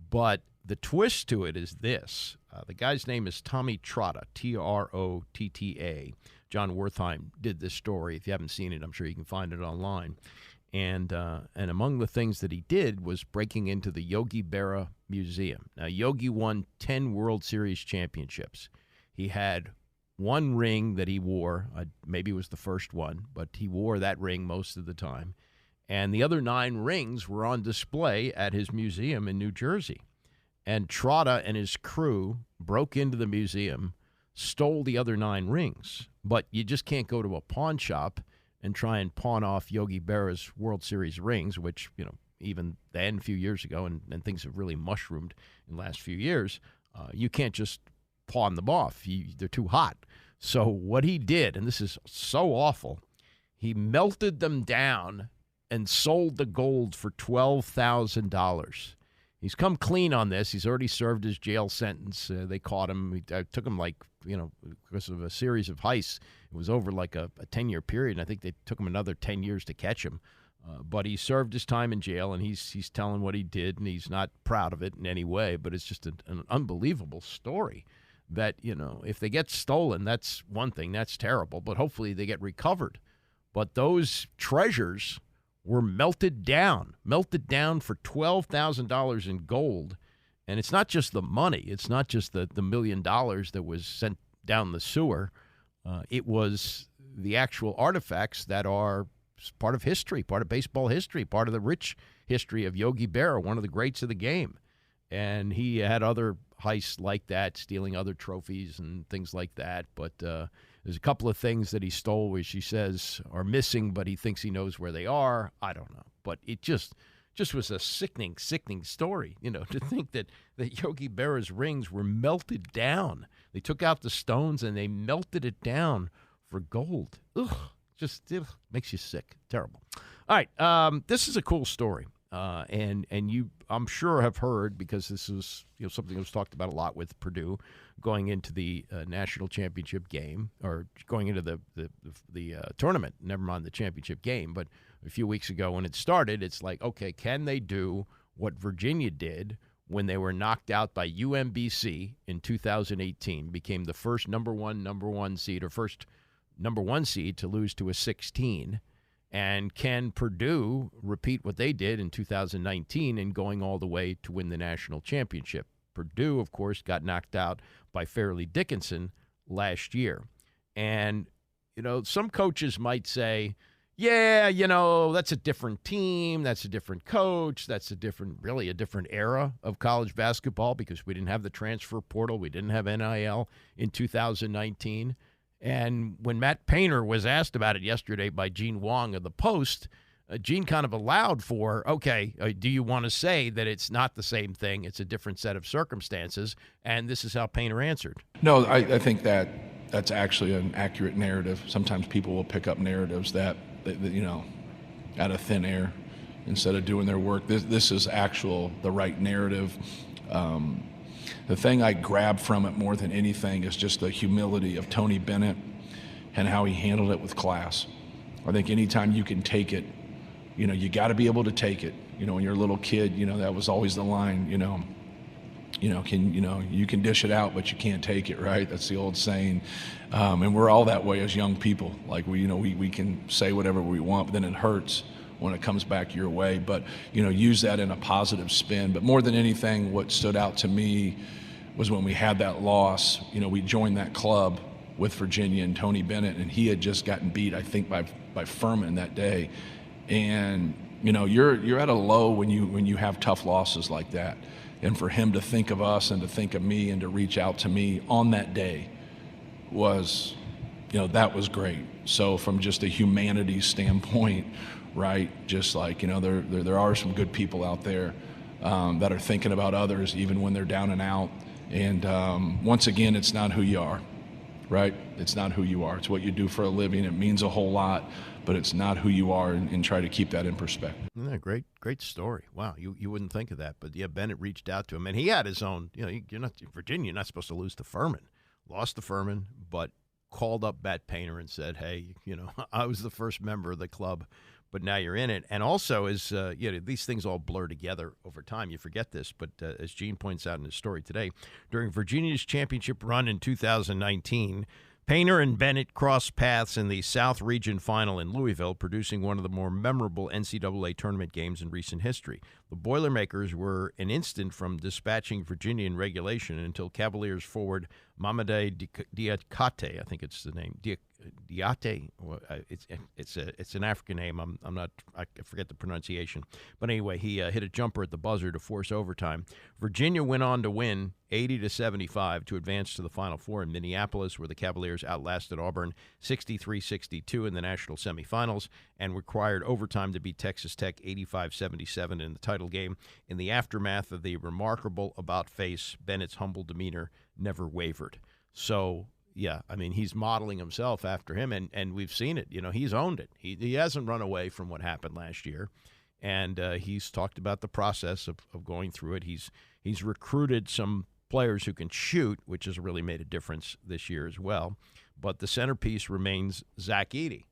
But the twist to it is this. The guy's name is Tommy Trotta, Trotta. John Wertheim did this story. If you haven't seen it, I'm sure you can find it online. And among the things that he did was breaking into the Yogi Berra Museum. Now, Yogi won 10 World Series championships. He had one ring that he wore. Maybe it was the first one, but he wore that ring most of the time. And the other 9 rings were on display at his museum in New Jersey. And Trotta and his crew broke into the museum, stole the other 9 rings. But you just can't go to a pawn shop and try and pawn off Yogi Berra's World Series rings, which, even then, a few years ago, and things have really mushroomed in the last few years, you can't just pawn them off. They're too hot. So what he did, and this is so awful, he melted them down and sold the gold for $12,000. He's come clean on this. He's already served his jail sentence. They caught him. It took him because of a series of heists. It was over like a 10-year period, and I think they took him another 10 years to catch him. But he served his time in jail, and he's telling what he did, and he's not proud of it in any way. But it's just an unbelievable story that, if they get stolen, that's one thing. That's terrible. But hopefully they get recovered. But those treasures were melted down for $12,000 in gold. And it's not just the money. It's not just the $1 million that was sent down the sewer. It was the actual artifacts that are part of history, part of baseball history, part of the rich history of Yogi Berra, one of the greats of the game. And he had other heists like that, stealing other trophies and things like that. But there's a couple of things that he stole, which he says are missing, but he thinks he knows where they are. I don't know. But it just was a sickening story, to think that Yogi Berra's rings were melted down. They took out the stones and they melted it down for gold. Ugh, it makes you sick. Terrible. All right, this is a cool story. And you, I'm sure, have heard, because this is something that was talked about a lot with Purdue going into the national championship game, or going into the tournament, never mind the championship game. But a few weeks ago when it started, it's like, okay, can they do what Virginia did when they were knocked out by UMBC in 2018, became the first number one seed, or first number 1 seed to lose to a 16? And can Purdue repeat what they did in 2019 and going all the way to win the national championship? Purdue, of course, got knocked out by Fairleigh Dickinson last year. And, some coaches might say, yeah, that's a different team, that's a different coach, that's a different era of college basketball, because we didn't have the transfer portal, we didn't have NIL in 2019. And when Matt Painter was asked about it yesterday by Gene Wong of the Post, Gene kind of allowed for, okay, do you want to say that it's not the same thing, it's a different set of circumstances? And this is how Painter answered. No, I think that's actually an accurate narrative. Sometimes people will pick up narratives that out of thin air instead of doing their work. This is the right narrative. The thing I grab from it more than anything is just the humility of Tony Bennett and how he handled it with class. I think anytime you can take it, you got to be able to take it. When you're a little kid, that was always the line, you can dish it out, but you can't take it, right? That's the old saying. And we're all that way as young people. Like we can say whatever we want, but then it hurts when it comes back your way. But, use that in a positive spin. But more than anything, what stood out to me was when we had that loss, we joined that club with Virginia and Tony Bennett, and he had just gotten beat, I think, by Furman that day. And, you're at a low when you have tough losses like that. And for him to think of us and to think of me and to reach out to me on that day was, that was great. So from just a humanity standpoint, right, just like, there are some good people out there that are thinking about others even when they're down and out. And once again, it's not who you are, right? It's not who you are. It's what you do for a living. It means a whole lot, but it's not who you are, and try to keep that in perspective. Yeah, great story. Wow, you wouldn't think of that, but yeah, Bennett reached out to him, and he had his own. You're not Virginia. You're not supposed to lose to Furman. Lost to Furman, but called up Matt Painter and said, "Hey, I was the first member of the club, but now you're in it." And also, as these things all blur together over time. You forget this, but as Gene points out in his story today, during Virginia's championship run in 2019. Painter and Bennett crossed paths in the South Region Final in Louisville, producing one of the more memorable NCAA tournament games in recent history. The Boilermakers were an instant from dispatching Virginia in regulation until Cavaliers forward Mamadi Diakate, I think it's the name, Diate. It's an African name. I forget the pronunciation. But anyway, he hit a jumper at the buzzer to force overtime. Virginia went on to win 80-75 to advance to the Final Four in Minneapolis, where the Cavaliers outlasted Auburn 63-62 in the national semifinals and required overtime to beat Texas Tech 85-77 in the title game. In the aftermath of the remarkable about-face, Bennett's humble demeanor never wavered. So, yeah, I mean, he's modeling himself after him, and we've seen it. He's owned it. He hasn't run away from what happened last year, and he's talked about the process of going through it. He's recruited some players who can shoot, which has really made a difference this year as well. But the centerpiece remains Zach Edey.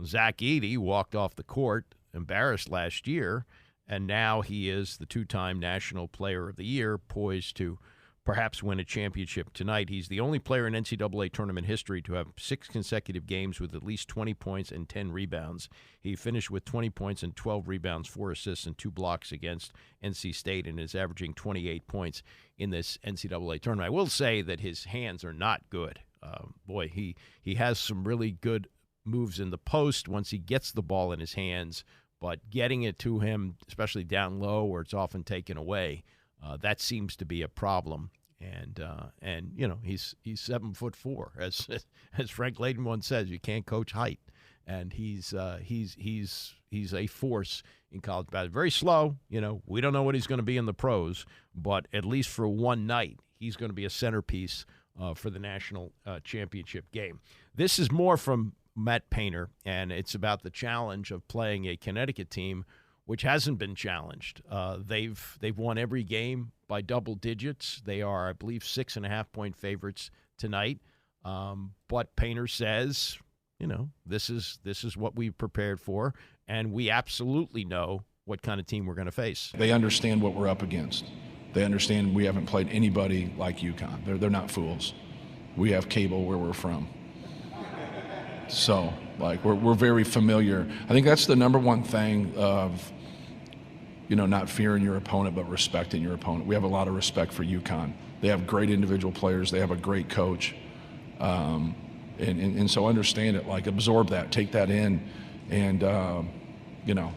Zach Edey walked off the court embarrassed last year, and now he is the two-time National Player of the Year, poised to perhaps win a championship tonight. He's the only player in NCAA tournament history to have 6 consecutive games with at least 20 points and 10 rebounds. He finished with 20 points and 12 rebounds, 4 assists, and 2 blocks against NC State, and is averaging 28 points in this NCAA tournament. I will say that his hands are not good. He has some really good moves in the post once he gets the ball in his hands, but getting it to him, especially down low where it's often taken away, that seems to be a problem, and he's 7'4", as Frank Layden once says, you can't coach height, and he's a force in college basketball. Very slow, we don't know what he's going to be in the pros, but at least for one night, he's going to be a centerpiece for the national championship game. This is more from Matt Painter, and it's about the challenge of playing a Connecticut team which hasn't been challenged. They've won every game by double digits. They are, I believe, 6.5-point favorites tonight. But Painter says, this is what we prepared for, and we absolutely know what kind of team we're going to face. They understand what we're up against. They understand we haven't played anybody like UConn. They're not fools. We have cable where we're from. So, we're very familiar. I think that's the number one thing of, not fearing your opponent, but respecting your opponent. We have a lot of respect for UConn. They have great individual players. They have a great coach. And so understand it, absorb that, take that in. And,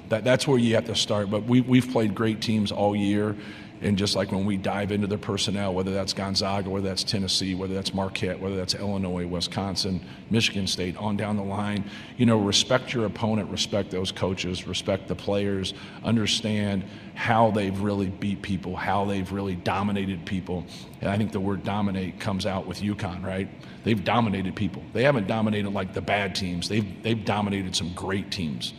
that's where you have to start. But we've played great teams all year. And just like when we dive into their personnel, whether that's Gonzaga, whether that's Tennessee, whether that's Marquette, whether that's Illinois, Wisconsin, Michigan State, on down the line, respect your opponent, respect those coaches, respect the players, understand how they've really beat people, how they've really dominated people. And I think the word dominate comes out with UConn, right? They've dominated people. They haven't dominated like the bad teams. They've dominated some great teams.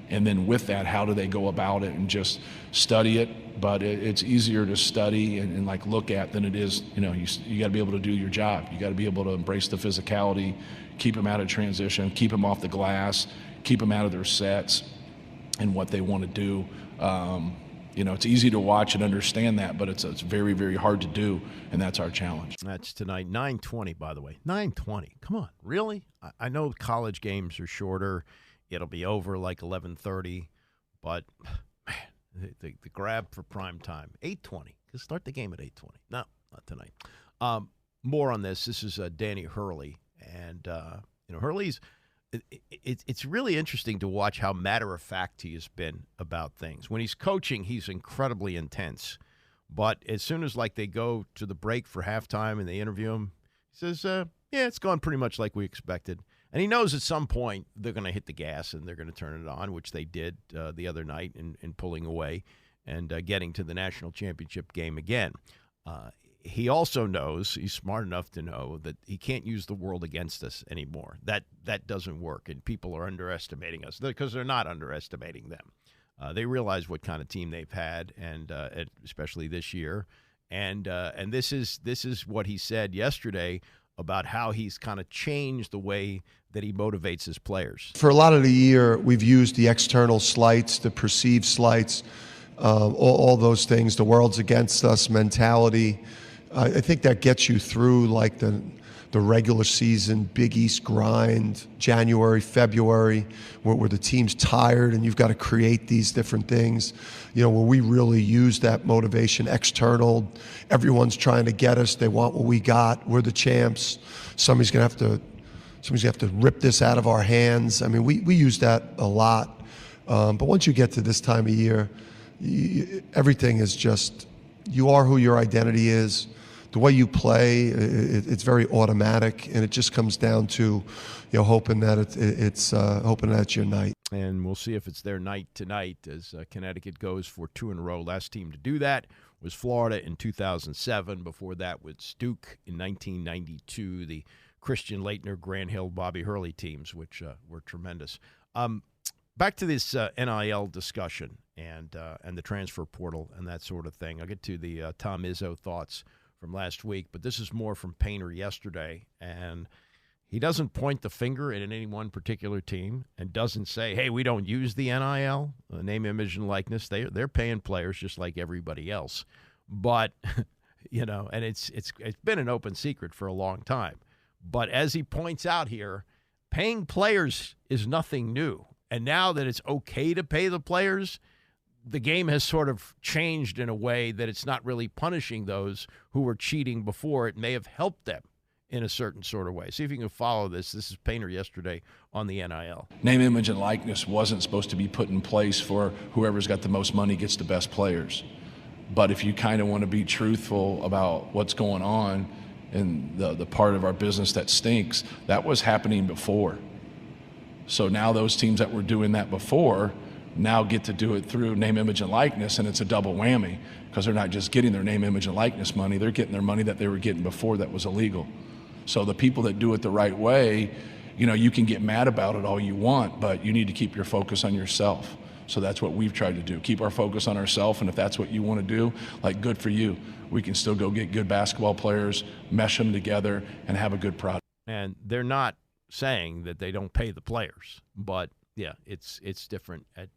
And then with that, how do they go about it and just study it? But it's easier to study and look at than it is, you got to be able to do your job. You got to be able to embrace the physicality, keep them out of transition, keep them off the glass, keep them out of their sets and what they want to do. It's easy to watch and understand that, but it's very, very hard to do, and that's our challenge. That's tonight, 9:20, by the way. 9:20. Come on, really? I know college games are shorter. It'll be over 11:30, but man, the grab for prime time, 8:20. Just start the game at 8:20. No, not tonight. More on this. This is Danny Hurley, and Hurley's. It's really interesting to watch how matter-of-fact he has been about things. When he's coaching, he's incredibly intense, but as soon as they go to the break for halftime and they interview him, he says, "Yeah, it's gone pretty much like we expected." And he knows at some point they're going to hit the gas and they're going to turn it on, which they did the other night in pulling away and getting to the national championship game again. he also knows, he's smart enough to know that he can't use the world against us anymore. That doesn't work, and people are underestimating us because they're not underestimating them. They realize what kind of team they've had, and especially this year. And this is what he said yesterday about how he's kind of changed the way that he motivates his players. For a lot of the year, we've used the external slights, the perceived slights, all those things, the world's against us mentality. I think that gets you through like the regular season, Big East grind, January, February, where the team's tired and you've got to create these different things, where we really use that motivation external. Everyone's trying to get us. They want what we got. We're the champs. Somebody's gonna have to rip this out of our hands. I mean, we use that a lot. But once you get to this time of year, everything is just, you are who your identity is. The way you play, it's very automatic, and it just comes down to, hoping that it's your night. And we'll see if it's their night tonight as Connecticut goes for 2 in a row. Last team to do that was Florida in 2007. Before that was Duke in 1992. The Christian Laettner, Grant Hill, Bobby Hurley teams, which were tremendous. Back to this NIL discussion and the transfer portal and that sort of thing. I'll get to the Tom Izzo thoughts from last week, but this is more from Painter yesterday, and he doesn't point the finger at any one particular team and doesn't say, hey, we don't use the NIL, the name, image, and likeness. They're paying players just like everybody else. But, and it's been an open secret for a long time. But as he points out here, paying players is nothing new. And now that it's okay to pay the players, the game has sort of changed in a way that it's not really punishing those who were cheating before. It may have helped them in a certain sort of way. See if you can follow this. This is Painter yesterday on the NIL. Name, image, and likeness wasn't supposed to be put in place for whoever's got the most money gets the best players. But if you kind of want to be truthful about what's going on in the part of our business that stinks, that was happening before. So now those teams that were doing that before now get to do it through name, image, and likeness, and it's a double whammy because they're not just getting their name, image, and likeness money, they're getting their money that they were getting before that was illegal. So the people that do it the right way, you can get mad about it all you want, but you need to keep your focus on yourself. So that's what we've tried to do, keep our focus on ourselves, and if that's what you want to do, good for you. We can still go get good basketball players, mesh them together, and have a good product. And they're not saying that they don't pay the players, but yeah, it's different at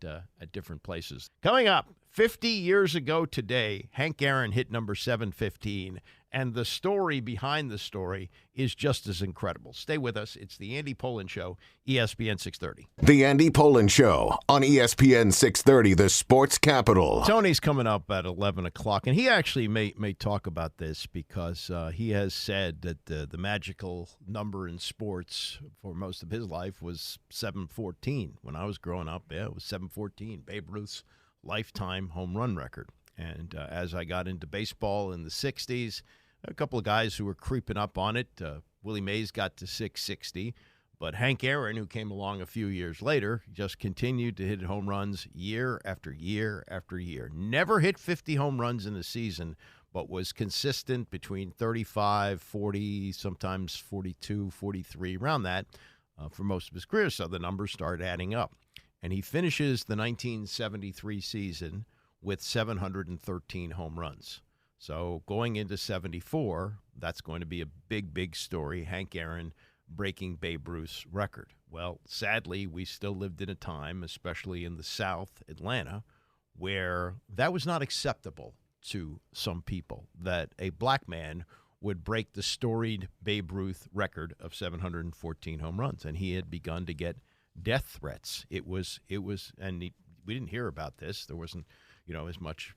different places. Coming up, 50 years ago today, Hank Aaron hit number 715, and the story behind the story is just as incredible. Stay with us. It's the Andy Pollin Show, ESPN 630. The Andy Pollin Show on ESPN 630, the sports capital. Tony's coming up at 11 o'clock, and he actually may talk about this because he has said that the magical number in sports for most of his life was 714. When I was growing up, it was 714, Babe Ruth's lifetime home run record. And as I got into baseball in the 60s, a couple of guys who were creeping up on it. Willie Mays got to 660. But Hank Aaron, who came along a few years later, just continued to hit home runs year after year after year. Never hit 50 home runs in a season, but was consistent between 35, 40, sometimes 42, 43, around that for most of his career. So the numbers start adding up. And he finishes the 1973 season with 713 home runs. So going into 74, that's going to be a big, big story. Hank Aaron breaking Babe Ruth's record. Well, sadly, we still lived in a time, especially in the South, Atlanta, where that was not acceptable to some people, that a black man would break the storied Babe Ruth record of 714 home runs. And he had begun to get death threats. It was, and we didn't hear about this. There wasn't, as much,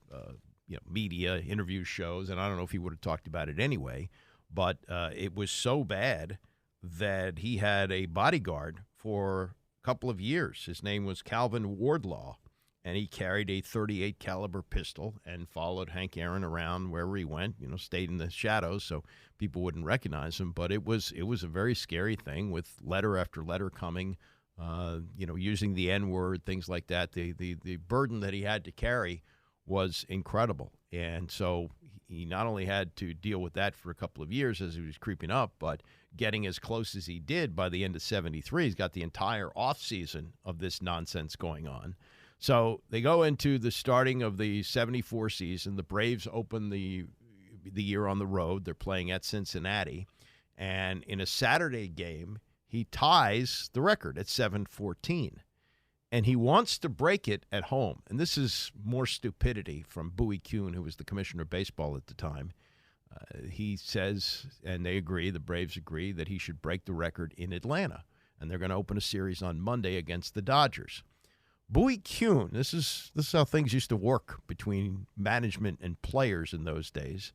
media, interview shows, and I don't know if he would have talked about it anyway, but it was so bad that he had a bodyguard for a couple of years. His name was Calvin Wardlaw, and he carried a .38 caliber pistol and followed Hank Aaron around wherever he went, stayed in the shadows so people wouldn't recognize him. But it was a very scary thing with letter after letter coming, using the N-word, things like that. The burden that he had to carry was incredible. And so he not only had to deal with that for a couple of years as he was creeping up, but getting as close as he did by the end of 73. He's got the entire offseason of this nonsense going on. So they go into the starting of the 74 season. The Braves open the year on the road. They're playing at Cincinnati. And in a Saturday game, he ties the record at 714. And he wants to break it at home. And this is more stupidity from Bowie Kuhn, who was the commissioner of baseball at the time. He says, and they agree, the Braves agree, that he should break the record in Atlanta. And they're going to open a series on Monday against the Dodgers. Bowie Kuhn, this is how things used to work between management and players in those days.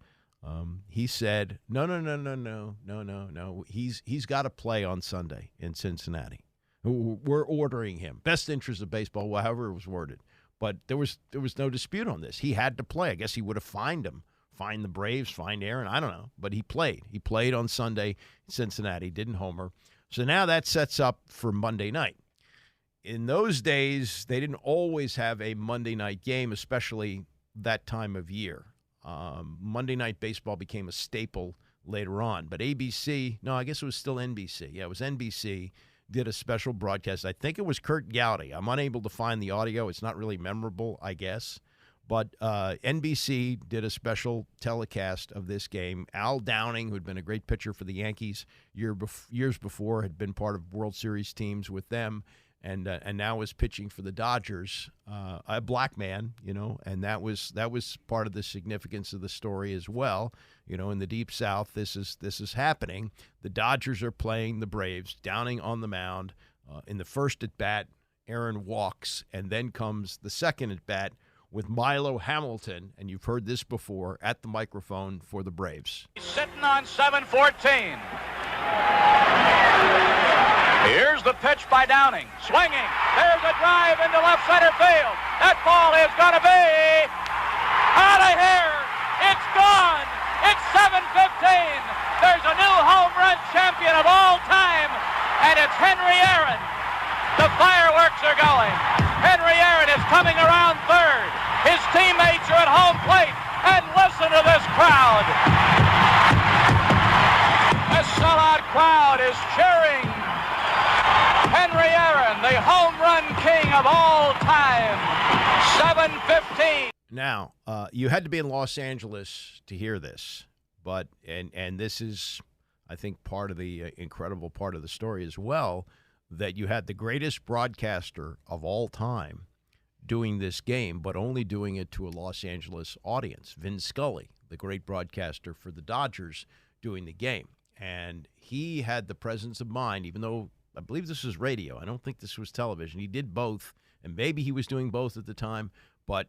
He said, no. He's got to play on Sunday in Cincinnati. We're ordering him. Best interest of baseball, however it was worded. But there was no dispute on this. He had to play. I guess he would have fined him. Fined the Braves, fined Aaron, I don't know. But he played. He played on Sunday in Cincinnati, didn't homer. So now that sets up for Monday night. In those days, they didn't always have a Monday night game, especially that time of year. Monday Night Baseball became a staple later on. But ABC, no, I guess it was still NBC. Yeah, it was NBC, did a special broadcast. I think it was Kurt Gowdy. I'm unable to find the audio. It's not really memorable, I guess. But NBC did a special telecast of this game. Al Downing, who'd been a great pitcher for the Yankees years before, had been part of World Series teams with them, and now is pitching for the Dodgers. A black man, and that was part of the significance of the story as well. In the Deep South, this is happening. The Dodgers are playing the Braves. Downing on the mound. In the first at bat, Aaron walks, and then comes the second at bat with Milo Hamilton, and you've heard this before, at the microphone for the Braves. He's sitting on 714. Here's the pitch by Downing. Swinging. There's a drive into left center field. That ball is going to be out of here. It's gone. It's 7:15. There's a new home run champion of all time, and it's Henry Aaron. The fireworks are going. Henry Aaron is coming around third. His teammates are at home plate. And listen to this crowd. This sellout crowd is cheering Henry Aaron, the home run king of all time. 7:15. Now, you had to be in Los Angeles to hear this, but and this is, I think, part of the incredible part of the story as well, that you had the greatest broadcaster of all time doing this game, but only doing it to a Los Angeles audience. Vin Scully, the great broadcaster for the Dodgers, doing the game. And he had the presence of mind, even though I believe this was radio. I don't think this was television. He did both, and maybe he was doing both at the time, but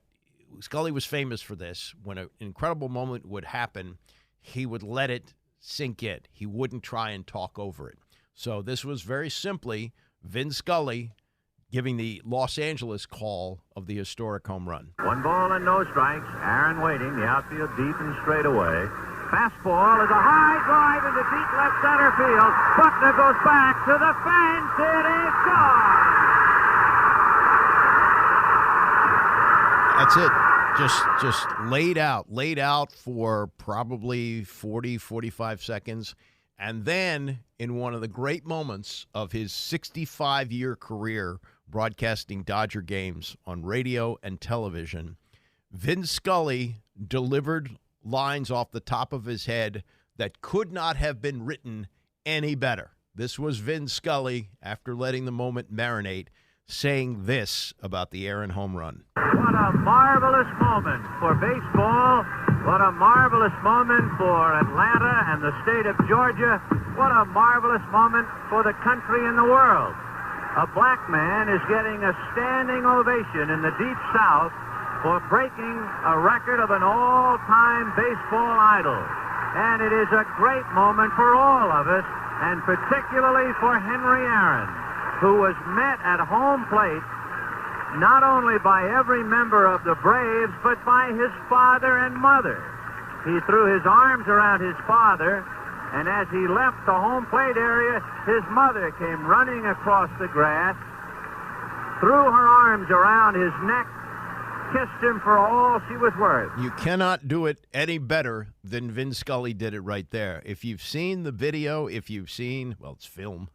Scully was famous for this. When an incredible moment would happen, he would let it sink in. He wouldn't try and talk over it. So this was very simply Vin Scully giving the Los Angeles call of the historic home run. 1 ball and no strikes. Aaron waiting. The outfield deep and straight away. Fastball is a high drive into deep left center field. Buckner goes back to the fence. It is gone. That's it. Just laid out for probably 40, 45 seconds. And then, in one of the great moments of his 65-year career broadcasting Dodger games on radio and television, Vin Scully delivered lines off the top of his head that could not have been written any better. This was Vin Scully, after letting the moment marinate, saying this about the Aaron home run. What a marvelous moment for baseball. What a marvelous moment for Atlanta and the state of Georgia. What a marvelous moment for the country and the world. A black man is getting a standing ovation in the Deep South for breaking a record of an all-time baseball idol. And it is a great moment for all of us, and particularly for Henry Aaron, who was met at home plate not only by every member of the Braves, but by his father and mother. He threw his arms around his father, and as he left the home plate area, his mother came running across the grass, threw her arms around his neck, kissed him for all she was worth. You cannot do it any better than Vin Scully did it right there. If you've seen the video, if you've seen, well, it's film,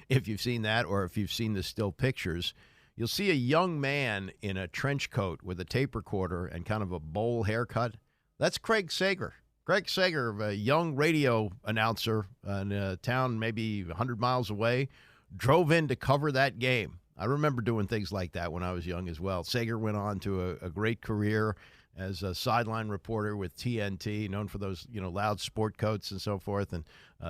if you've seen that, or if you've seen the still pictures, you'll see a young man in a trench coat with a tape recorder and kind of a bowl haircut. That's Craig Sager. Craig Sager, a young radio announcer in a town maybe 100 miles away, drove in to cover that game. I remember doing things like that when I was young as well. Sager went on to a great career as a sideline reporter with TNT, known for those loud sport coats and so forth. And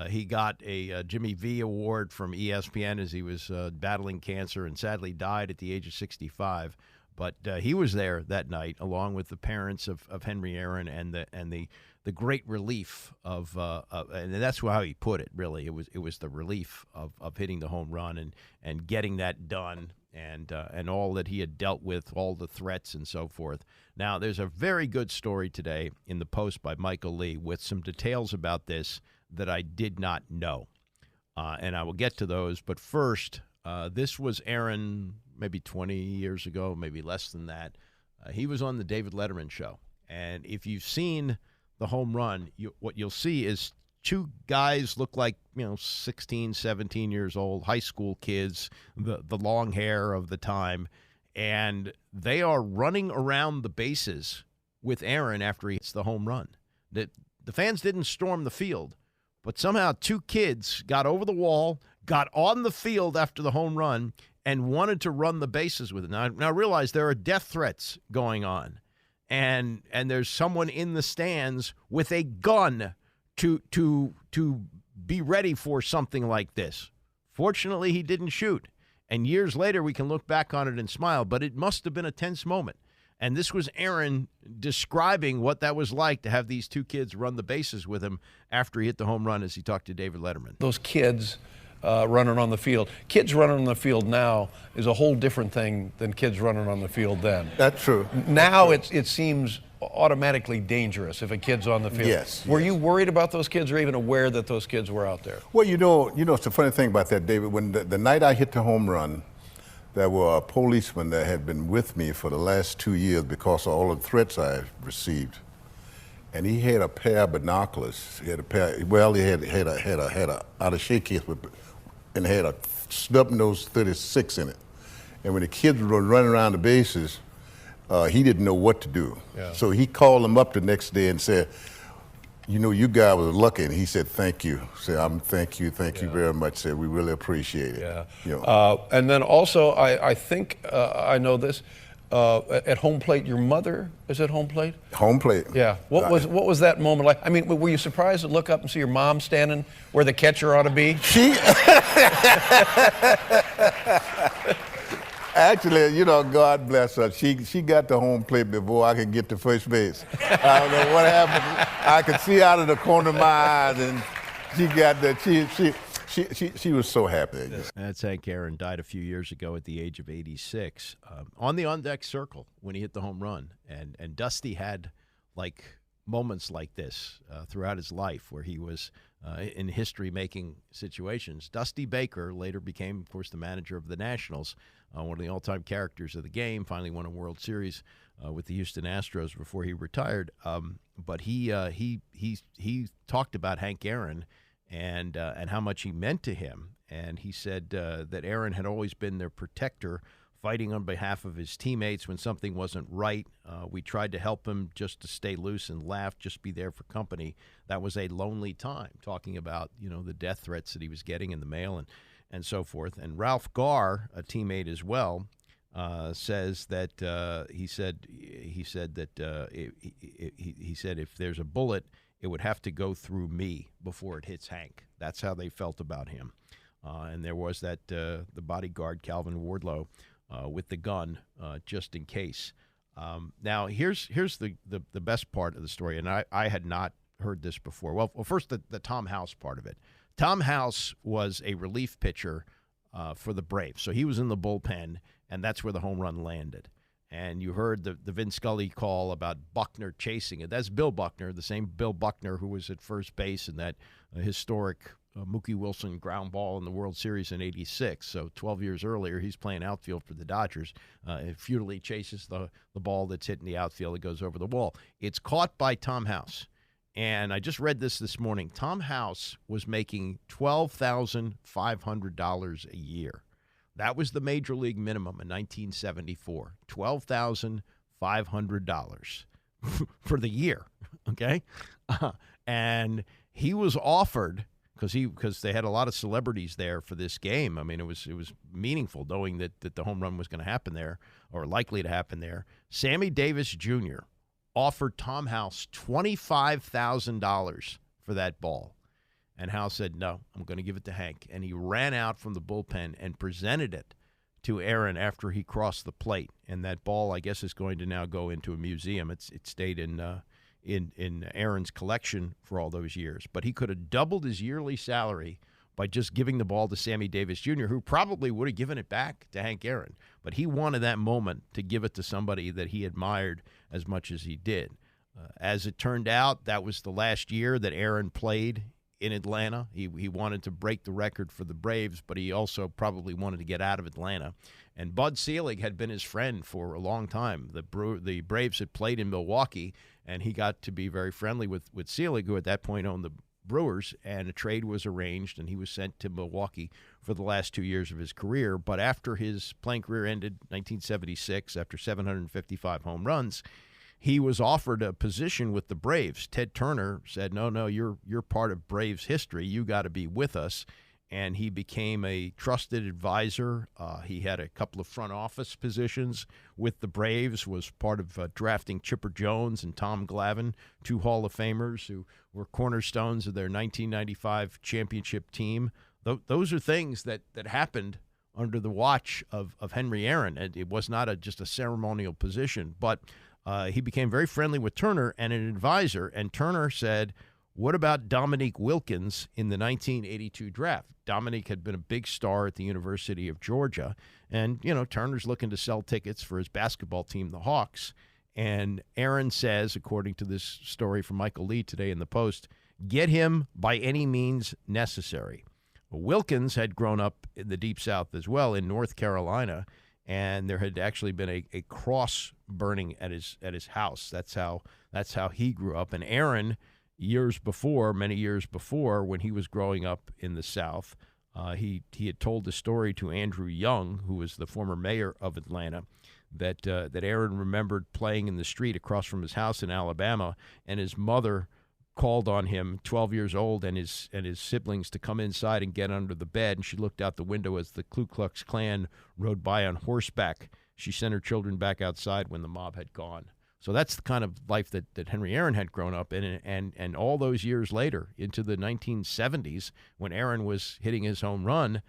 he got a Jimmy V award from ESPN as he was battling cancer and sadly died at the age of 65. But he was there that night along with the parents of Henry Aaron and the great relief of and that's how he put it. Really, it was the relief of hitting the home run and getting that done and all that he had dealt with, all the threats and so forth. Now, there's a very good story today in the Post by Michael Lee with some details about this that I did not know, and I will get to those. But first, this was Aaron maybe 20 years ago, maybe less than that. He was on the David Letterman show, and if you've seen the home run, what you'll see is two guys look like 16, 17 years old, high school kids, the long hair of the time, and they are running around the bases with Aaron after he hits the home run. The fans didn't storm the field, but somehow two kids got over the wall, got on the field after the home run, and wanted to run the bases with it. Now realize there are death threats going on. And there's someone in the stands with a gun to be ready for something like this. Fortunately, he didn't shoot. And years later, we can look back on it and smile, but it must have been a tense moment. And this was Aaron describing what that was like to have these two kids run the bases with him after he hit the home run as he talked to David Letterman. Those kids running on the field. Kids running on the field now is a whole different thing than kids running on the field then. That's true. Now it seems automatically dangerous if a kid's on the field. Yes. Were you worried about those kids or even aware that those kids were out there? Well, it's a funny thing about that, David. When the night I hit the home run, there were a policeman that had been with me for the last 2 years because of all the threats I received. And he had a pair of binoculars. He had a pair. Well, he had a out-of-shape case and had a snub-nosed 36 in it. And when the kids were running around the bases, he didn't know what to do. Yeah. So he called them up the next day and said, you guys were lucky. And he said, thank you. Said, thank you very much. Said, we really appreciate it. Yeah. And then also, I think I know this. At home plate, your mother is at home plate? Home plate. Yeah. What was that moment like? I mean, were you surprised to look up and see your mom standing where the catcher ought to be? Actually, God bless her. She got the home plate before I could get to first base. I don't know what happened. I could see out of the corner of my eyes, and she got the She was so happy. That's Hank Aaron, died a few years ago at the age of 86 on the on-deck circle when he hit the home run. And Dusty had moments like this throughout his life where he was in history-making situations. Dusty Baker later became, of course, the manager of the Nationals, one of the all-time characters of the game, finally won a World Series with the Houston Astros before he retired. But he talked about Hank Aaron and how much he meant to him. And he said that Aaron had always been their protector, fighting on behalf of his teammates when something wasn't right. We tried to help him just to stay loose and laugh, just be there for company. That was a lonely time, talking about, the death threats that he was getting in the mail and so forth. And Ralph Garr, a teammate as well, says that he said if there's a bullet, it would have to go through me before it hits Hank. That's how they felt about him. And there was that the bodyguard, Calvin Wardlow, with the gun, just in case. Now, here's the best part of the story, and I had not heard this before. Well, first, the Tom House part of it. Tom House was a relief pitcher for the Braves. So he was in the bullpen, and that's where the home run landed. And you heard the Vin Scully call about Buckner chasing it. That's Bill Buckner, the same Bill Buckner who was at first base in that historic Mookie Wilson ground ball in the World Series in '86. So 12 years earlier, he's playing outfield for the Dodgers. It futilely chases the ball that's hitting the outfield. It goes over the wall. It's caught by Tom House. And I just read this morning. Tom House was making $12,500 a year. That was the major league minimum in 1974. $12,500 for the year. Okay, and he was offered because they had a lot of celebrities there for this game. I mean, it was meaningful knowing that the home run was going to happen there or likely to happen there. Sammy Davis Jr. offered Tom House $25,000 for that ball. And House said, no, I'm going to give it to Hank. And he ran out from the bullpen and presented it to Aaron after he crossed the plate. And that ball, I guess, is going to now go into a museum. It stayed in Aaron's collection for all those years. But he could have doubled his yearly salary by just giving the ball to Sammy Davis Jr., who probably would have given it back to Hank Aaron. But he wanted that moment to give it to somebody that he admired as much as he did. As it turned out, that was the last year that Aaron played in Atlanta. He wanted to break the record for the Braves, but he also probably wanted to get out of Atlanta. And Bud Selig had been his friend for a long time. The Braves had played in Milwaukee, and he got to be very friendly with Selig, who at that point owned the Brewers, and a trade was arranged, and he was sent to Milwaukee for the last 2 years of his career. But after his playing career ended, 1976, after 755 home runs, he was offered a position with the Braves. Ted Turner said, no, you're part of Braves history. You got to be with us. And he became a trusted advisor. He had a couple of front office positions with the Braves, was part of drafting Chipper Jones and Tom Glavine, two Hall of Famers who were cornerstones of their 1995 championship team. Those are things that happened under the watch of Henry Aaron. It was not just a ceremonial position, but he became very friendly with Turner and an advisor. And Turner said, what about Dominique Wilkins in the 1982 draft? Dominique had been a big star at the University of Georgia. And, Turner's looking to sell tickets for his basketball team, the Hawks. And Aaron says, according to this story from Michael Lee today in the Post, get him by any means necessary. Well, Wilkins had grown up in the Deep South as well, in North Carolina. And there had actually been a cross burning at his house. That's how he grew up. And Aaron, many years before, when he was growing up in the South, he had told the story to Andrew Young, who was the former mayor of Atlanta, that Aaron remembered playing in the street across from his house in Alabama, and his mother called on him, 12 years old, and his siblings to come inside and get under the bed. And she looked out the window as the Ku Klux Klan rode by on horseback. She sent her children back outside when the mob had gone. So that's the kind of life that Henry Aaron had grown up in. And all those years later, into the 1970s, when Aaron was hitting his home run,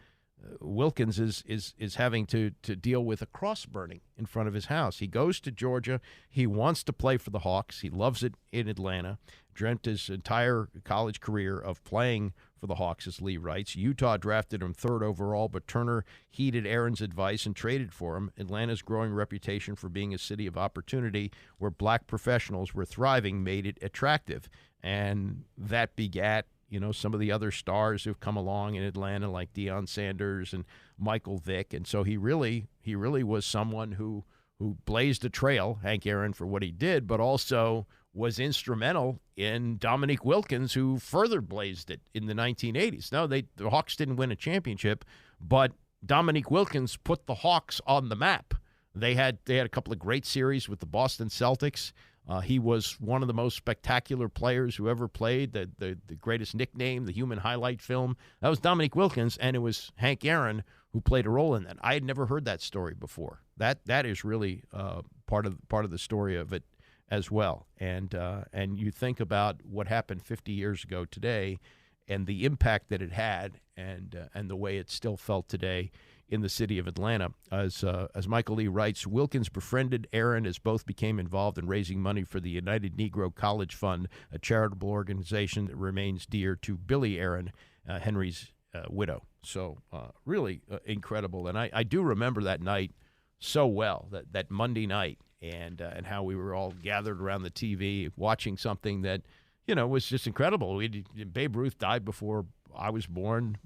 Wilkins is having to deal with a cross burning in front of his house. He goes to Georgia. He wants to play for the Hawks. He loves it in Atlanta. Dreamt his entire college career of playing for the Hawks, as Lee writes. Utah drafted him 3rd overall, but Turner heeded Aaron's advice and traded for him. Atlanta's growing reputation for being a city of opportunity where black professionals were thriving made it attractive. And that begat some of the other stars who've come along in Atlanta, like Deion Sanders and Michael Vick. And so he really was someone who blazed a trail, Hank Aaron, for what he did, but also was instrumental in Dominique Wilkins, who further blazed it in the 1980s. No, the Hawks didn't win a championship, but Dominique Wilkins put the Hawks on the map. They had a couple of great series with the Boston Celtics. He was one of the most spectacular players who ever played, the greatest nickname, the human highlight film. That was Dominique Wilkins, and it was Hank Aaron who played a role in that. I had never heard that story before. That is really part of the story of it as well. And you think about what happened 50 years ago today and the impact that it had and the way it's still felt today in the city of Atlanta. As Michael Lee writes, Wilkins befriended Aaron as both became involved in raising money for the United Negro College Fund, a charitable organization that remains dear to Billy Aaron, Henry's widow. So really incredible. And I do remember that night so well, that Monday night, and how we were all gathered around the TV watching something that, was just incredible. Babe Ruth died before I was born,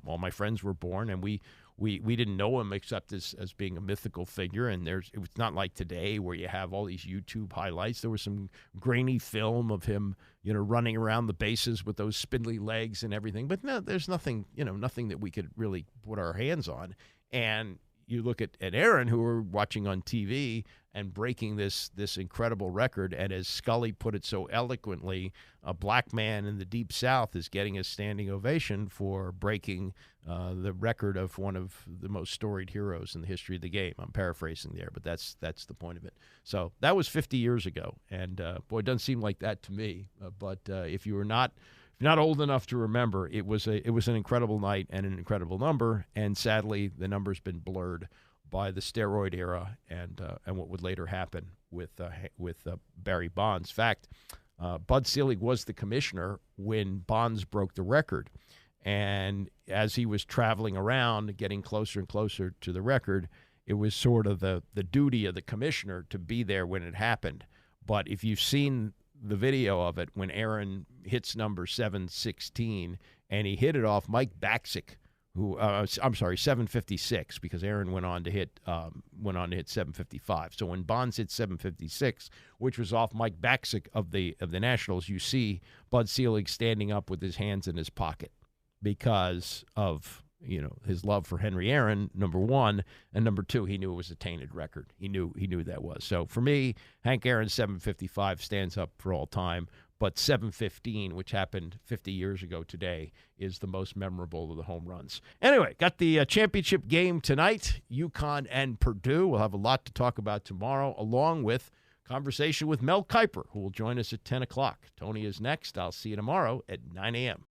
all my friends were born, and we didn't know him except as being a mythical figure. And it was not like today where you have all these YouTube highlights. There was some grainy film of him, running around the bases with those spindly legs and everything. But no, there's nothing, nothing that we could really put our hands on. And you look at Aaron, who we're watching on TV and breaking this incredible record. And as Scully put it so eloquently, a black man in the Deep South is getting a standing ovation for breaking the record of one of the most storied heroes in the history of the game. I'm paraphrasing there, but that's the point of it. So that was 50 years ago. And boy, it doesn't seem like that to me. But if you're not old enough to remember, it was an incredible night and an incredible number. And sadly, the number's been blurred by the steroid era and what would later happen with Barry Bonds. In fact, Bud Selig was the commissioner when Bonds broke the record. And as he was traveling around, getting closer and closer to the record, it was sort of the duty of the commissioner to be there when it happened. But if you've seen the video of it, when Aaron hits number 716, and he hit it off Mike Baxick, who 756, because Aaron went on to hit 755. So when Bonds hit 756, which was off Mike Baxick of the Nationals, you see Bud Selig standing up with his hands in his pocket because of his love for Henry Aaron, number one, and number two, he knew it was a tainted record. He knew that was. So for me, Hank Aaron's 755 stands up for all time, but 715, which happened 50 years ago today, is the most memorable of the home runs. Anyway, got the championship game tonight, UConn and Purdue. We'll have a lot to talk about tomorrow, along with conversation with Mel Kiper, who will join us at 10 o'clock. Tony is next. I'll see you tomorrow at 9 a.m.